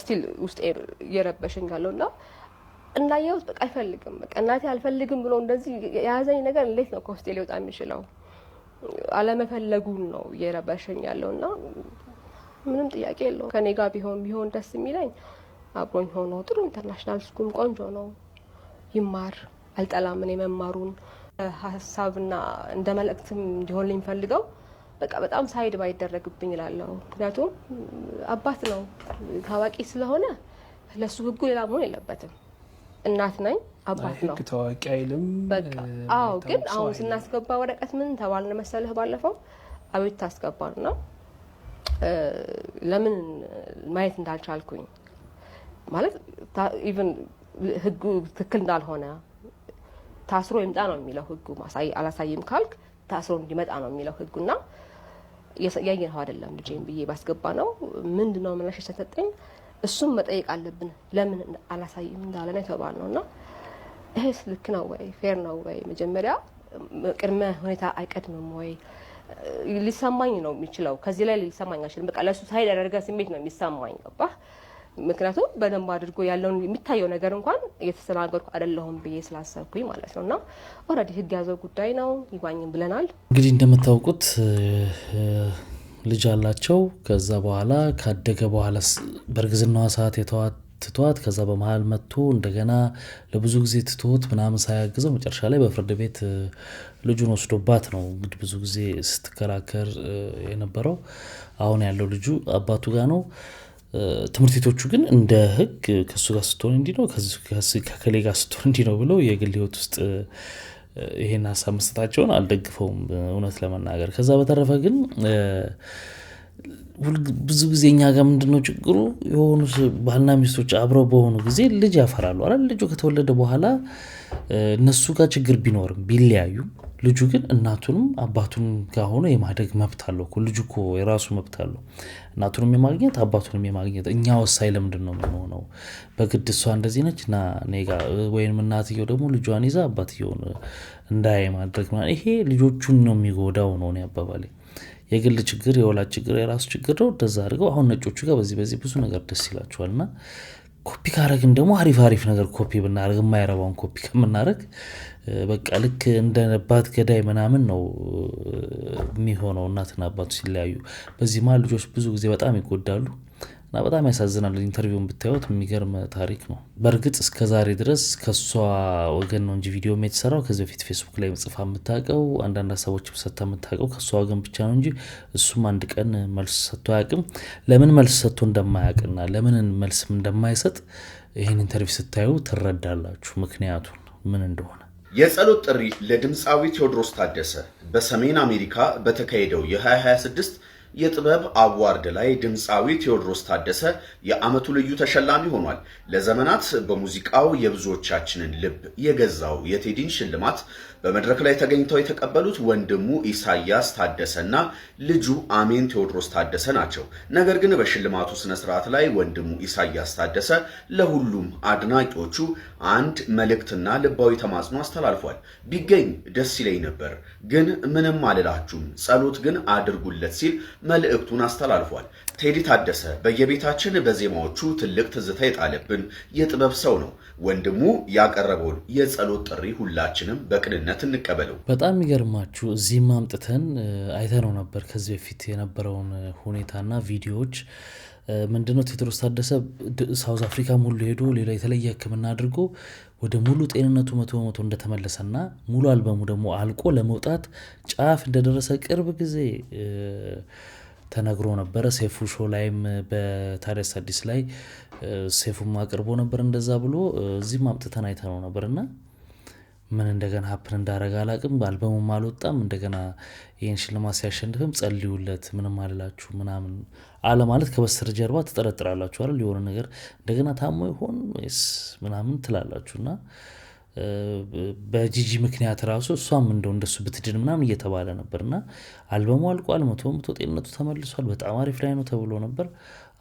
ስቲል ውስጥ እየረበሸኝ ያለውና እንዳየሁት በቃ አይፈልግም። በቃ እናቴ አልፈልግም ብሎ እንደዚህ የያዘኝ ነገር እንዴት ነው ከውስጤ ሊወጣ የሚችለው? አለመፈለጉን ነው እየረበሸኝ ያለውና ምንም ጥያቄ የለውም። ከኔ ጋር ቢሆን ደስ የሚለኝ አብሮኝ ሆኖ ጥሩ ኢንተርናሽናል ስኩል ቆንጆ ነው ይማር። አልጠላም እኔ መማሩን ሀሳብና እንደ መልእክትም እንዲሆንልኝ ፈልገው በቃ በጣም ሳይድ ባይደረግብኝ እላለሁ። ምክንያቱም አባት ነው ታዋቂ ስለሆነ ለሱ ህጉ ሌላ መሆን የለበትም። እናት ነኝ አባት ነው ታዋቂ አይልም በቃ። አዎ ግን አሁን ስናስገባ ወረቀት ምን ተባልን መሰለህ ባለፈው አቤት ታስገባና ለምን ማየት እንዳልቻልኩኝ ማለት ኢቭን ህጉ ትክክል እንዳልሆነ ታስሮ ይምጣ ነው የሚለው ህጉ። አላሳይም ካልክ ታስሮ እንዲመጣ ነው የሚለው ህጉና ያየነው አይደለም ልጄን ብዬ ባስገባ ነው ምንድነው ምላሽ ተሰጠኝ። እሱም መጠየቅ አለብን ለምን አላሳይም እንዳለ ነው የተባልነውና ይሄስ ልክ ነው ወይ ፌር ነው ወይ? መጀመሪያ ቅድመ ሁኔታ አይቀድምም ወይ? ሊሰማኝ ነው የሚችለው። ከዚህ ላይ ሊሰማኝ አይችልም። በቃ ለሱ ሳይድ ያደረገ ስሜት ነው የሚሰማኝ ገባህ? ምክንያቱም በደንብ አድርጎ ያለውን የሚታየው ነገር እንኳን እየተስተናገድኩ አይደለሁም ብዬ ስላሰብኩኝ ማለት ነውና ኦልሬዲ ህግ ያዘው ጉዳይ ነው ይግባኝም ብለናል። እንግዲህ እንደምታውቁት ልጅ አላቸው። ከዛ በኋላ ካደገ በኋላ በእርግዝናዋ ሰዓት ትቷት ከዛ በመሀል መጥቶ እንደገና ለብዙ ጊዜ ትቶት ምናምን ሳያግዘው መጨረሻ ላይ በፍርድ ቤት ልጁን ወስዶባት ነው እንግዲህ ብዙ ጊዜ ስትከራከር የነበረው። አሁን ያለው ልጁ አባቱ ጋር ነው። ትምህርት ቤቶቹ ግን እንደ ህግ ከሱ ጋር ስትሆን እንዲህ ነው ከከሌ ጋር ስትሆን እንዲህ ነው ብለው የግል ህይወት ውስጥ ይሄን ሀሳብ መስጠታቸውን አልደግፈውም እውነት ለመናገር። ከዛ በተረፈ ግን ብዙ ጊዜ እኛ ጋር ምንድነው ችግሩ የሆኑ ባልና ሚስቶች አብረው በሆኑ ጊዜ ልጅ ያፈራሉ አይደል? ልጁ ከተወለደ በኋላ እነሱ ጋር ችግር ቢኖርም ቢለያዩ ልጁ ግን እናቱንም አባቱንም ጋር ሆኖ የማደግ መብት አለው እኮ። ልጁ እኮ የራሱ መብት አለው እናቱንም የማግኘት አባቱንም የማግኘት። እኛ ወሳኝ ለምንድን ነው የምንሆነው? በግድ እሷ እንደዚህ ነች እና እኔ ጋር ወይም እናትየው ደግሞ ልጇን ይዛ አባትየውን እንዳያይ ማድረግ ይሄ ልጆቹን ነው የሚጎዳው ነው እኔ አባባሌ። የግል ችግር የወላጅ ችግር የራሱ ችግር ነው። እንደዛ አድርገው አሁን ነጮቹ ጋር በዚህ ብዙ ነገር ደስ ይላቸዋልና ኮፒ ካረግን ደግሞ አሪፍ ነገር ኮፒ ብናረግ የማይረባውን ኮፒ ከምናረግ በቃ ልክ እንደባት ገዳይ ምናምን ነው የሚሆነው እናትና አባቱ ሲለያዩ። በዚህ መሀል ልጆች ብዙ ጊዜ በጣም ይጎዳሉ እና በጣም ያሳዝናል። ኢንተርቪውን ብታዩት የሚገርም ታሪክ ነው። በእርግጥ እስከዛሬ ድረስ ከሷ ወገን ነው እንጂ ቪዲዮ የተሰራው ከዚህ በፊት ፌስቡክ ላይ ጽፋ የምታውቀው አንዳንድ ሀሳቦችም ሰጥታ የምታውቀው ከሷ ወገን ብቻ ነው እንጂ እሱም አንድ ቀን መልስ ሰጥቶ አያውቅም። ለምን መልስ ሰጥቶ እንደማያውቅና ለምን መልስም እንደማይሰጥ ይህን ኢንተርቪው ስታዩ ትረዳላችሁ ምክንያቱን ምን እንደሆነ። የጸሎት ጥሪ ለድምፃዊ ቴዎድሮስ ታደሰ በሰሜን አሜሪካ በተካሄደው የ2026 የጥበብ አዋርድ ላይ ድምፃዊ ቴዎድሮስ ታደሰ የዓመቱ ልዩ ተሸላሚ ሆኗል። ለዘመናት በሙዚቃው የብዙዎቻችንን ልብ የገዛው የቴዲን ሽልማት በመድረክ ላይ ተገኝተው የተቀበሉት ወንድሙ ኢሳያስ ታደሰና ልጁ አሜን ቴዎድሮስ ታደሰ ናቸው። ነገር ግን በሽልማቱ ስነ ስርዓት ላይ ወንድሙ ኢሳያስ ታደሰ ለሁሉም አድናቂዎቹ አንድ መልእክትና ልባዊ ተማጽኖ አስተላልፏል። ቢገኝ ደስ ይለኝ ነበር፣ ግን ምንም አልላችሁም፣ ጸሎት ግን አድርጉለት ሲል መልእክቱን አስተላልፏል። ቴዲ ታደሰ በየቤታችን በዜማዎቹ ትልቅ ትዝታ የጣለብን የጥበብ ሰው ነው። ወንድሙ ያቀረበውን የጸሎት ጥሪ ሁላችንም በቅንነት እንቀበለው። በጣም የሚገርማችሁ እዚህም አምጥተን አይተነው ነበር ከዚህ በፊት የነበረውን ሁኔታና ቪዲዮዎች ምንድነው ቴዎድሮስ ታደሰ ሳውዝ አፍሪካ ሙሉ ሄዶ ሌላ የተለየ ሕክምና አድርጎ ወደ ሙሉ ጤንነቱ 100% እንደተመለሰና ሙሉ አልበሙ ደግሞ አልቆ ለመውጣት ጫፍ እንደደረሰ ቅርብ ጊዜ ተነግሮ ነበረ። ሴፉ ሾው ላይም በታዲያስ አዲስ ላይ ሴፉም አቅርቦ ነበር እንደዛ ብሎ እዚህም አምጥተን አይተነው ነበርና ምን እንደገና ሀፕን እንዳረጋ አላቅም። በአልበሙም አልወጣም። እንደገና ይህን ሽልማት ሲያሸንፍም ጸልዩለት ምንም አልላችሁ ምናምን አለ ማለት ከበስተጀርባ ትጠረጥራላችሁ አይደል? የሆነ ነገር እንደገና ታሞ ይሆን ወይስ ምናምን ትላላችሁና በጂጂ ምክንያት ራሱ እሷም እንደሱ ብትድን ምናምን እየተባለ ነበርና አልበሙ አልቋል። 100% ጤንነቱ ተመልሷል። በጣም አሪፍ ላይ ነው ተብሎ ነበር።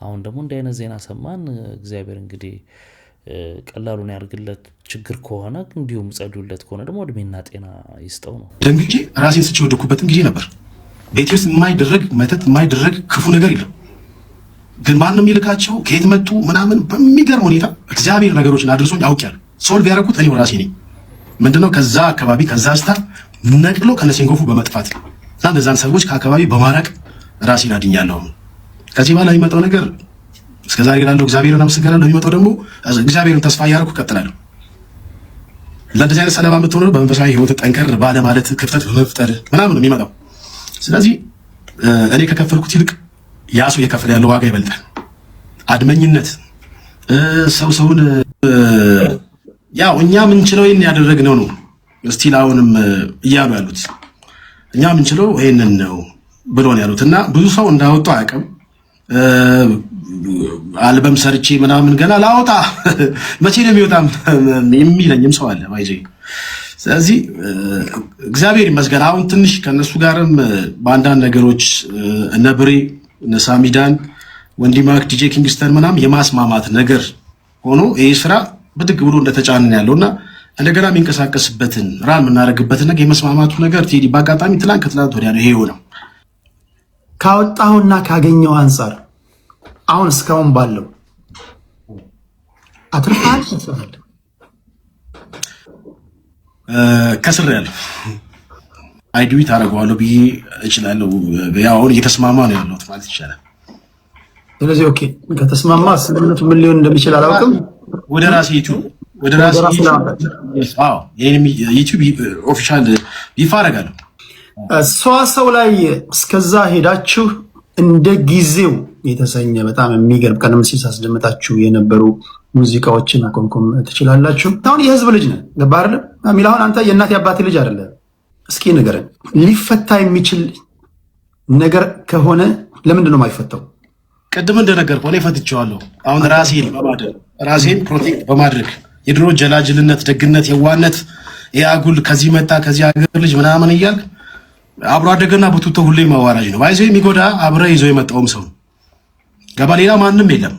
አሁን ደግሞ እንዲህ አይነት ዜና ሰማን። እግዚአብሔር እንግዲህ ቀላሉን ያርግለት። ችግር ከሆነ እንዲሁም ጸልዩለት ከሆነ ደግሞ እድሜና ጤና ይስጠው ነው። ደንግጬ ራሴን ስቼ ወደኩበትም ጊዜ ነበር። ቤቴ ውስጥ የማይደረግ መተት የማይደረግ ክፉ ነገር የለም። ግን ማንም ይልካቸው ከየት መጡ ምናምን በሚገርም ሁኔታ እግዚአብሔር ነገሮችን አድርሶኝ አውቄያለሁ። ሶልቭ ያደረኩት እኔው ራሴ ነኝ። ምንድነው ከዛ አካባቢ ከዛ ስታር ነቅሎ ከነሴንጎፉ በመጥፋት እና እነዛን ሰዎች ከአካባቢ በማራቅ ራሴን አድኛለሁ። ከዚህ በኋላ የሚመጣው ነገር እስከዛሬ ላለው እግዚአብሔርን አመሰግናለሁ። የሚመጣው ደግሞ እግዚአብሔርን ተስፋ እያደረኩ እቀጥላለሁ። ለእንደዚህ አይነት ሰለባ የምትሆነው በመንፈሳዊ ህይወት ጠንከር ባለ ማለት ክፍተት በመፍጠር ምናምን ነው የሚመጣው። ስለዚህ እኔ ከከፈልኩት ይልቅ ያ ሰው የከፈለ ያለው ዋጋ ይበልጣል። አድመኝነት ሰውን ያው እኛ ምንችለው ይሄን ያደረግነው ነው እስቲል አሁንም እያሉ ያሉት እኛ ምንችለው ይሄንን ነው ብሎ ነው ያሉት እና ብዙ ሰው እንዳወጣው አያውቅም። አልበም ሰርቼ ምናምን ገና ላወጣ መቼ ነው የሚወጣም የሚለኝም ሰው አለ ባይዘ። ስለዚህ እግዚአብሔር ይመስገን አሁን ትንሽ ከነሱ ጋርም በአንዳንድ ነገሮች እነ ብሬ እነ ሳሚዳን ወንዲማክ ዲጄ ኪንግስተን ምናምን የማስማማት ነገር ሆኖ ይሄ ስራ ብድግ ብሎ እንደተጫነን ያለውና እንደገና የሚንቀሳቀስበትን ራን የምናደርግበትን ነገር የመስማማቱ ነገር ቴዲ በአጋጣሚ ከትላንት ወዲያ ነው ይሄ ሆነው። ካወጣውና ካገኘው አንፃር አሁን እስካሁን ባለው አትርፋል ከስር ያለው አይዱዊ ታረጋዋለሁ ብዬ እችላለሁ። ያው አሁን እየተስማማ ነው ያለው ማለት ይቻላል። ስለዚህ ኦኬ ከተስማማ ስምምነቱ ምን ሊሆን እንደሚችል አላውቅም። ወደ ራሴ ዩቲዩብ ዩቲዩብ ኦፊሻል ይፋ አደርጋለሁ። ሰው ላይ እስከዛ ሄዳችሁ እንደ ጊዜው የተሰኘ በጣም የሚገርም ቀደም ሲል ሳስደምጣችሁ የነበሩ ሙዚቃዎችን አቆምቆም ትችላላችሁ። አሁን የህዝብ ልጅ ነህ ገባ አይደል? አሁን አንተ የእናት የአባቴ ልጅ አይደለም። እስኪ ንገረን፣ ሊፈታ የሚችል ነገር ከሆነ ለምንድን ነው የማይፈታው? ቅድም እንደነገርኩህ እኔ ፈትቼዋለሁ። አሁን ራሴን ፕሮቴክት በማድረግ የድሮ ጀላጅልነት፣ ደግነት፣ የዋነት የአጉል ከዚህ መጣ ከዚህ ሀገር ልጅ ምናምን እያልክ አብሮ አደገና ቡቱቶ ሁሌ ማዋራጅ ነው ባይዘው የሚጎዳ አብረ ይዞ የመጣውም ሰው ገባ። ሌላ ማንም የለም።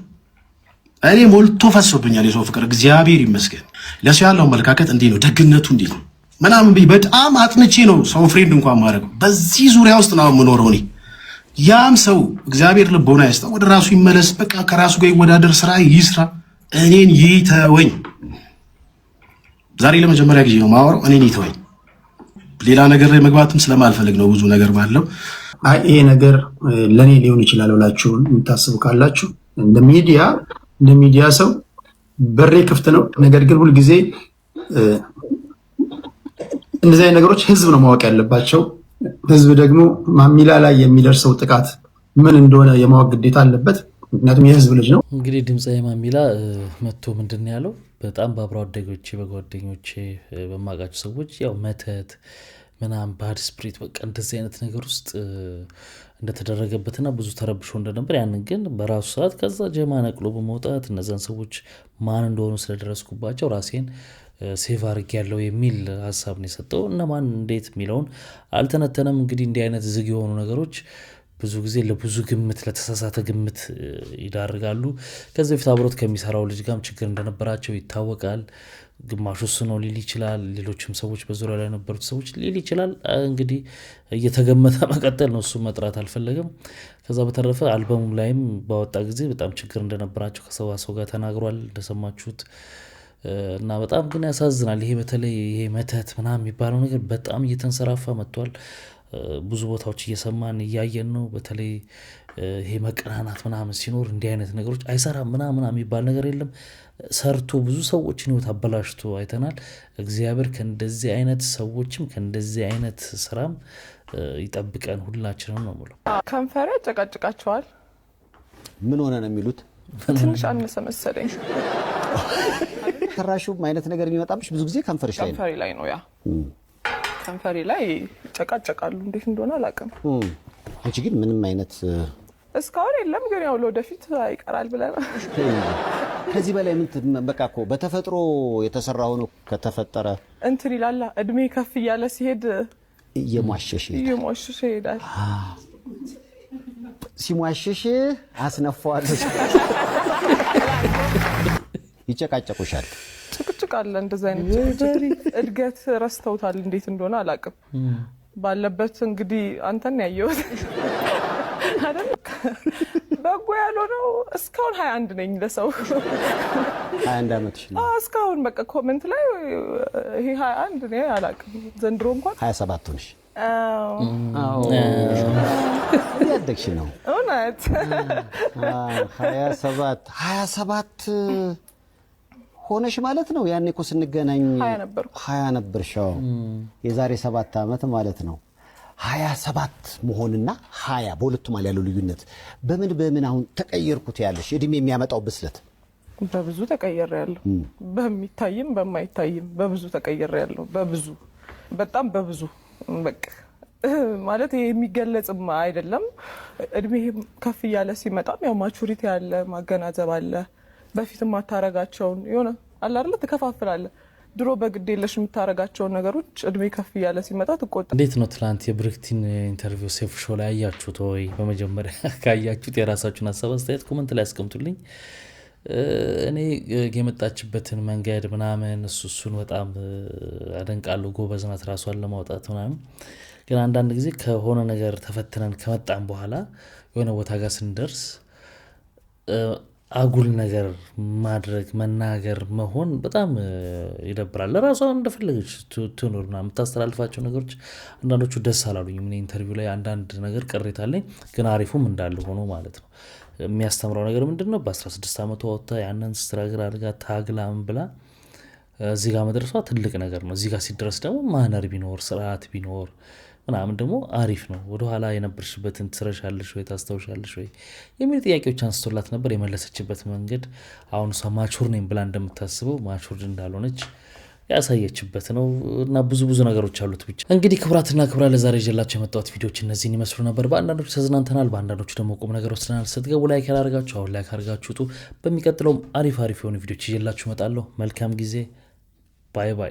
እኔ ሞልቶ ፈሶብኛል የሰው ፍቅር እግዚአብሔር ይመስገን። ለሰው ያለው አመለካከት እንዴ ነው፣ ደግነቱ እንዴ ነው ምናምን በጣም አጥንቼ ነው ሰው ፍሬንድ እንኳን ማድረግ። በዚህ ዙሪያ ውስጥ ነው የምኖረው እኔ። ያም ሰው እግዚአብሔር ልቦና ያስጣው፣ ወደ ራሱ ይመለስ። በቃ ከራሱ ጋር ይወዳደር፣ ስራ ይስራ፣ እኔን ይተወኝ። ዛሬ ለመጀመሪያ ጊዜ ነው ማወራው። እኔን ይተወኝ። ሌላ ነገር ላይ መግባትም ስለማልፈልግ ነው ብዙ ነገር ባለው። ይሄ ነገር ለኔ ሊሆን ይችላል ብላችሁ የምታስቡ ካላችሁ እንደ ሚዲያ ሰው በሬ ክፍት ነው። ነገር ግን ሁልጊዜ እንደዚህ አይነት ነገሮች ህዝብ ነው ማወቅ ያለባቸው። ህዝብ ደግሞ ማሚላ ላይ የሚደርሰው ጥቃት ምን እንደሆነ የማወቅ ግዴታ አለበት። ምክንያቱም የህዝብ ልጅ ነው። እንግዲህ ድምፃዊ ማሚላ መጥቶ ምንድን ነው ያለው? በጣም በአብሮ አደጎቼ በጓደኞቼ በማውቃቸው ሰዎች ያው መተት ምናምን ባድ ስፕሪት በቃ እንደዚህ አይነት ነገር ውስጥ እንደተደረገበትና ብዙ ተረብሾ እንደነበር ያንን ግን በራሱ ሰዓት ከዛ ጀማ ነቅሎ በመውጣት እነዛን ሰዎች ማን እንደሆኑ ስለደረስኩባቸው ራሴን ሴቭ አድርግ ያለው የሚል ሀሳብ ነው የሰጠው። እነማን እንዴት የሚለውን አልተነተነም። እንግዲህ እንዲህ አይነት ዝግ የሆኑ ነገሮች ብዙ ጊዜ ለብዙ ግምት ለተሳሳተ ግምት ይዳርጋሉ። ከዚህ በፊት አብሮት ከሚሰራው ልጅ ጋርም ችግር እንደነበራቸው ይታወቃል። ግማሹ እሱ ነው ሊል ይችላል፣ ሌሎችም ሰዎች በዙሪያ ላይ የነበሩት ሰዎች ሊል ይችላል። እንግዲህ እየተገመተ መቀጠል ነው። እሱ መጥራት አልፈለገም። ከዛ በተረፈ አልበሙም ላይም ባወጣ ጊዜ በጣም ችግር እንደነበራቸው ከሰው ጋር ተናግሯል እንደሰማችሁት። እና በጣም ግን ያሳዝናል። ይሄ በተለይ ይሄ መተት ምናምን የሚባለው ነገር በጣም እየተንሰራፋ መጥቷል። ብዙ ቦታዎች እየሰማን እያየን ነው። በተለይ ይሄ መቀናናት ምናምን ሲኖር እንዲህ አይነት ነገሮች አይሰራም ምናምን የሚባል ነገር የለም። ሰርቶ ብዙ ሰዎችን ህይወት አበላሽቶ አይተናል። እግዚአብሔር ከእንደዚህ አይነት ሰዎችም ከእንደዚህ አይነት ስራም ይጠብቀን ሁላችንም ነው ብሎ ከንፈሬ ያጨቃጭቃቸዋል። ምን ሆነ ነው የሚሉት? ትንሽ አነሰ መሰለኝ። ከራሹም አይነት ነገር የሚመጣብሽ ብዙ ጊዜ ከንፈርሽ ላይ ነው። ከንፈሬ ላይ ነው ያ ከንፈሬ ላይ ይጨቃጨቃሉ። እንዴት እንደሆነ አላውቅም። አንቺ ግን ምንም አይነት እስካሁን የለም፣ ግን ያው ለወደፊት አይቀራል ብለን ከዚህ በላይ ምን በቃ እኮ በተፈጥሮ የተሰራ ሆኖ ከተፈጠረ እንትን ይላል። እድሜ ከፍ እያለ ሲሄድ እየሟሸሽ ይሄዳል። ሲሟሸሽ አስነፋዋለሽ። ይጨቃጨቁሻል። ጭቅጭቅ አለ። እንደዛ አይነት እድገት ረስተውታል። እንዴት እንደሆነ አላውቅም። ባለበት እንግዲህ አንተን ያየሁት አይደል? በጎ ያልሆነው እስካሁን 21 ነኝ ለሰው 21 ዓመትሽ ነው እስካሁን። በቃ ኮሜንት ላይ ይሄ 21 ነው አላውቅም። ዘንድሮ እንኳን 27 ሆነሽ ያደግሽ ነው እውነት 27 ሆነሽ ማለት ነው። ያኔ እኮ ስንገናኝ 20 ነበርሽ። የዛሬ 7 ዓመት ማለት ነው። 27 መሆንና 20 በሁለቱም ማለት ያለው ልዩነት በምን አሁን ተቀየርኩት ያለሽ እድሜ የሚያመጣው ብስለት በብዙ ተቀየረ ያለው በሚታይም በማይታይም በብዙ ተቀየረ ያለው በጣም በብዙ በቃ ማለት ይሄ የሚገለጽም አይደለም። እድሜ ከፍ እያለ ሲመጣም ያው ማቹሪቲ አለ፣ ማገናዘብ አለ። በፊትም አታረጋቸውን የሆነ አለ አይደል ትከፋፍላለህ። ድሮ በግድ የለሽ የምታረጋቸውን ነገሮች እድሜ ከፍ እያለ ሲመጣ ትቆጣ። እንዴት ነው ትላንት የብሩክቲን ኢንተርቪው ሴፍ ሾው ላይ አያችሁት ወይ? በመጀመሪያ ካያችሁት የራሳችሁን ሀሳብ አስተያየት ኮሜንት ላይ አስቀምጡልኝ። እኔ የመጣችበትን መንገድ ምናምን እሱን በጣም አደንቃለሁ። ጎበዝ ናት ራሷን ለማውጣት ምናምን። ግን አንዳንድ ጊዜ ከሆነ ነገር ተፈትነን ከመጣን በኋላ የሆነ ቦታ ጋር ስንደርስ አጉል ነገር ማድረግ መናገር መሆን በጣም ይደብራል። ለራሷ እንደፈለገች ትኖርና የምታስተላልፋቸው ነገሮች አንዳንዶቹ ደስ አላሉኝም። እኔ ኢንተርቪው ላይ አንዳንድ ነገር ቅሬታ አለኝ፣ ግን አሪፉም እንዳለ ሆኖ ማለት ነው። የሚያስተምረው ነገር ምንድን ነው? በ16 ዓመቷ ወጥታ ያንን ስትራግል አድርጋ ታግላም ብላ እዚህ ጋር መድረሷ ትልቅ ነገር ነው። እዚህ ጋር ሲደረስ ደግሞ ማነር ቢኖር ስርዓት ቢኖር ምናምን ደግሞ አሪፍ ነው። ወደኋላ የነበርሽበትን ትረሻለሽ ወይ ታስታውሻለሽ ወይ የሚል ጥያቄዎች አንስቶላት ነበር። የመለሰችበት መንገድ አሁን እሷ ማቹር ነኝ ብላ እንደምታስበው ማቹር እንዳልሆነች ያሳየችበት ነው እና ብዙ ነገሮች አሉት። ብቻ እንግዲህ ክቡራትና ክቡራን ለዛሬ ይዤላችሁ የመጣሁት ቪዲዮዎች እነዚህን ይመስሉ ነበር። በአንዳንዶቹ ተዝናንተናል፣ በአንዳንዶቹ ደግሞ ቁም ነገር ወስደናል። ስትገቡ ላይክ ያላደርጋችሁ አሁን ላይክ አድርጋችሁ ውጡ። በሚቀጥለውም አሪፍ የሆኑ ቪዲዮዎች ይዤላችሁ እመጣለሁ። መልካም ጊዜ። ባይ ባይ።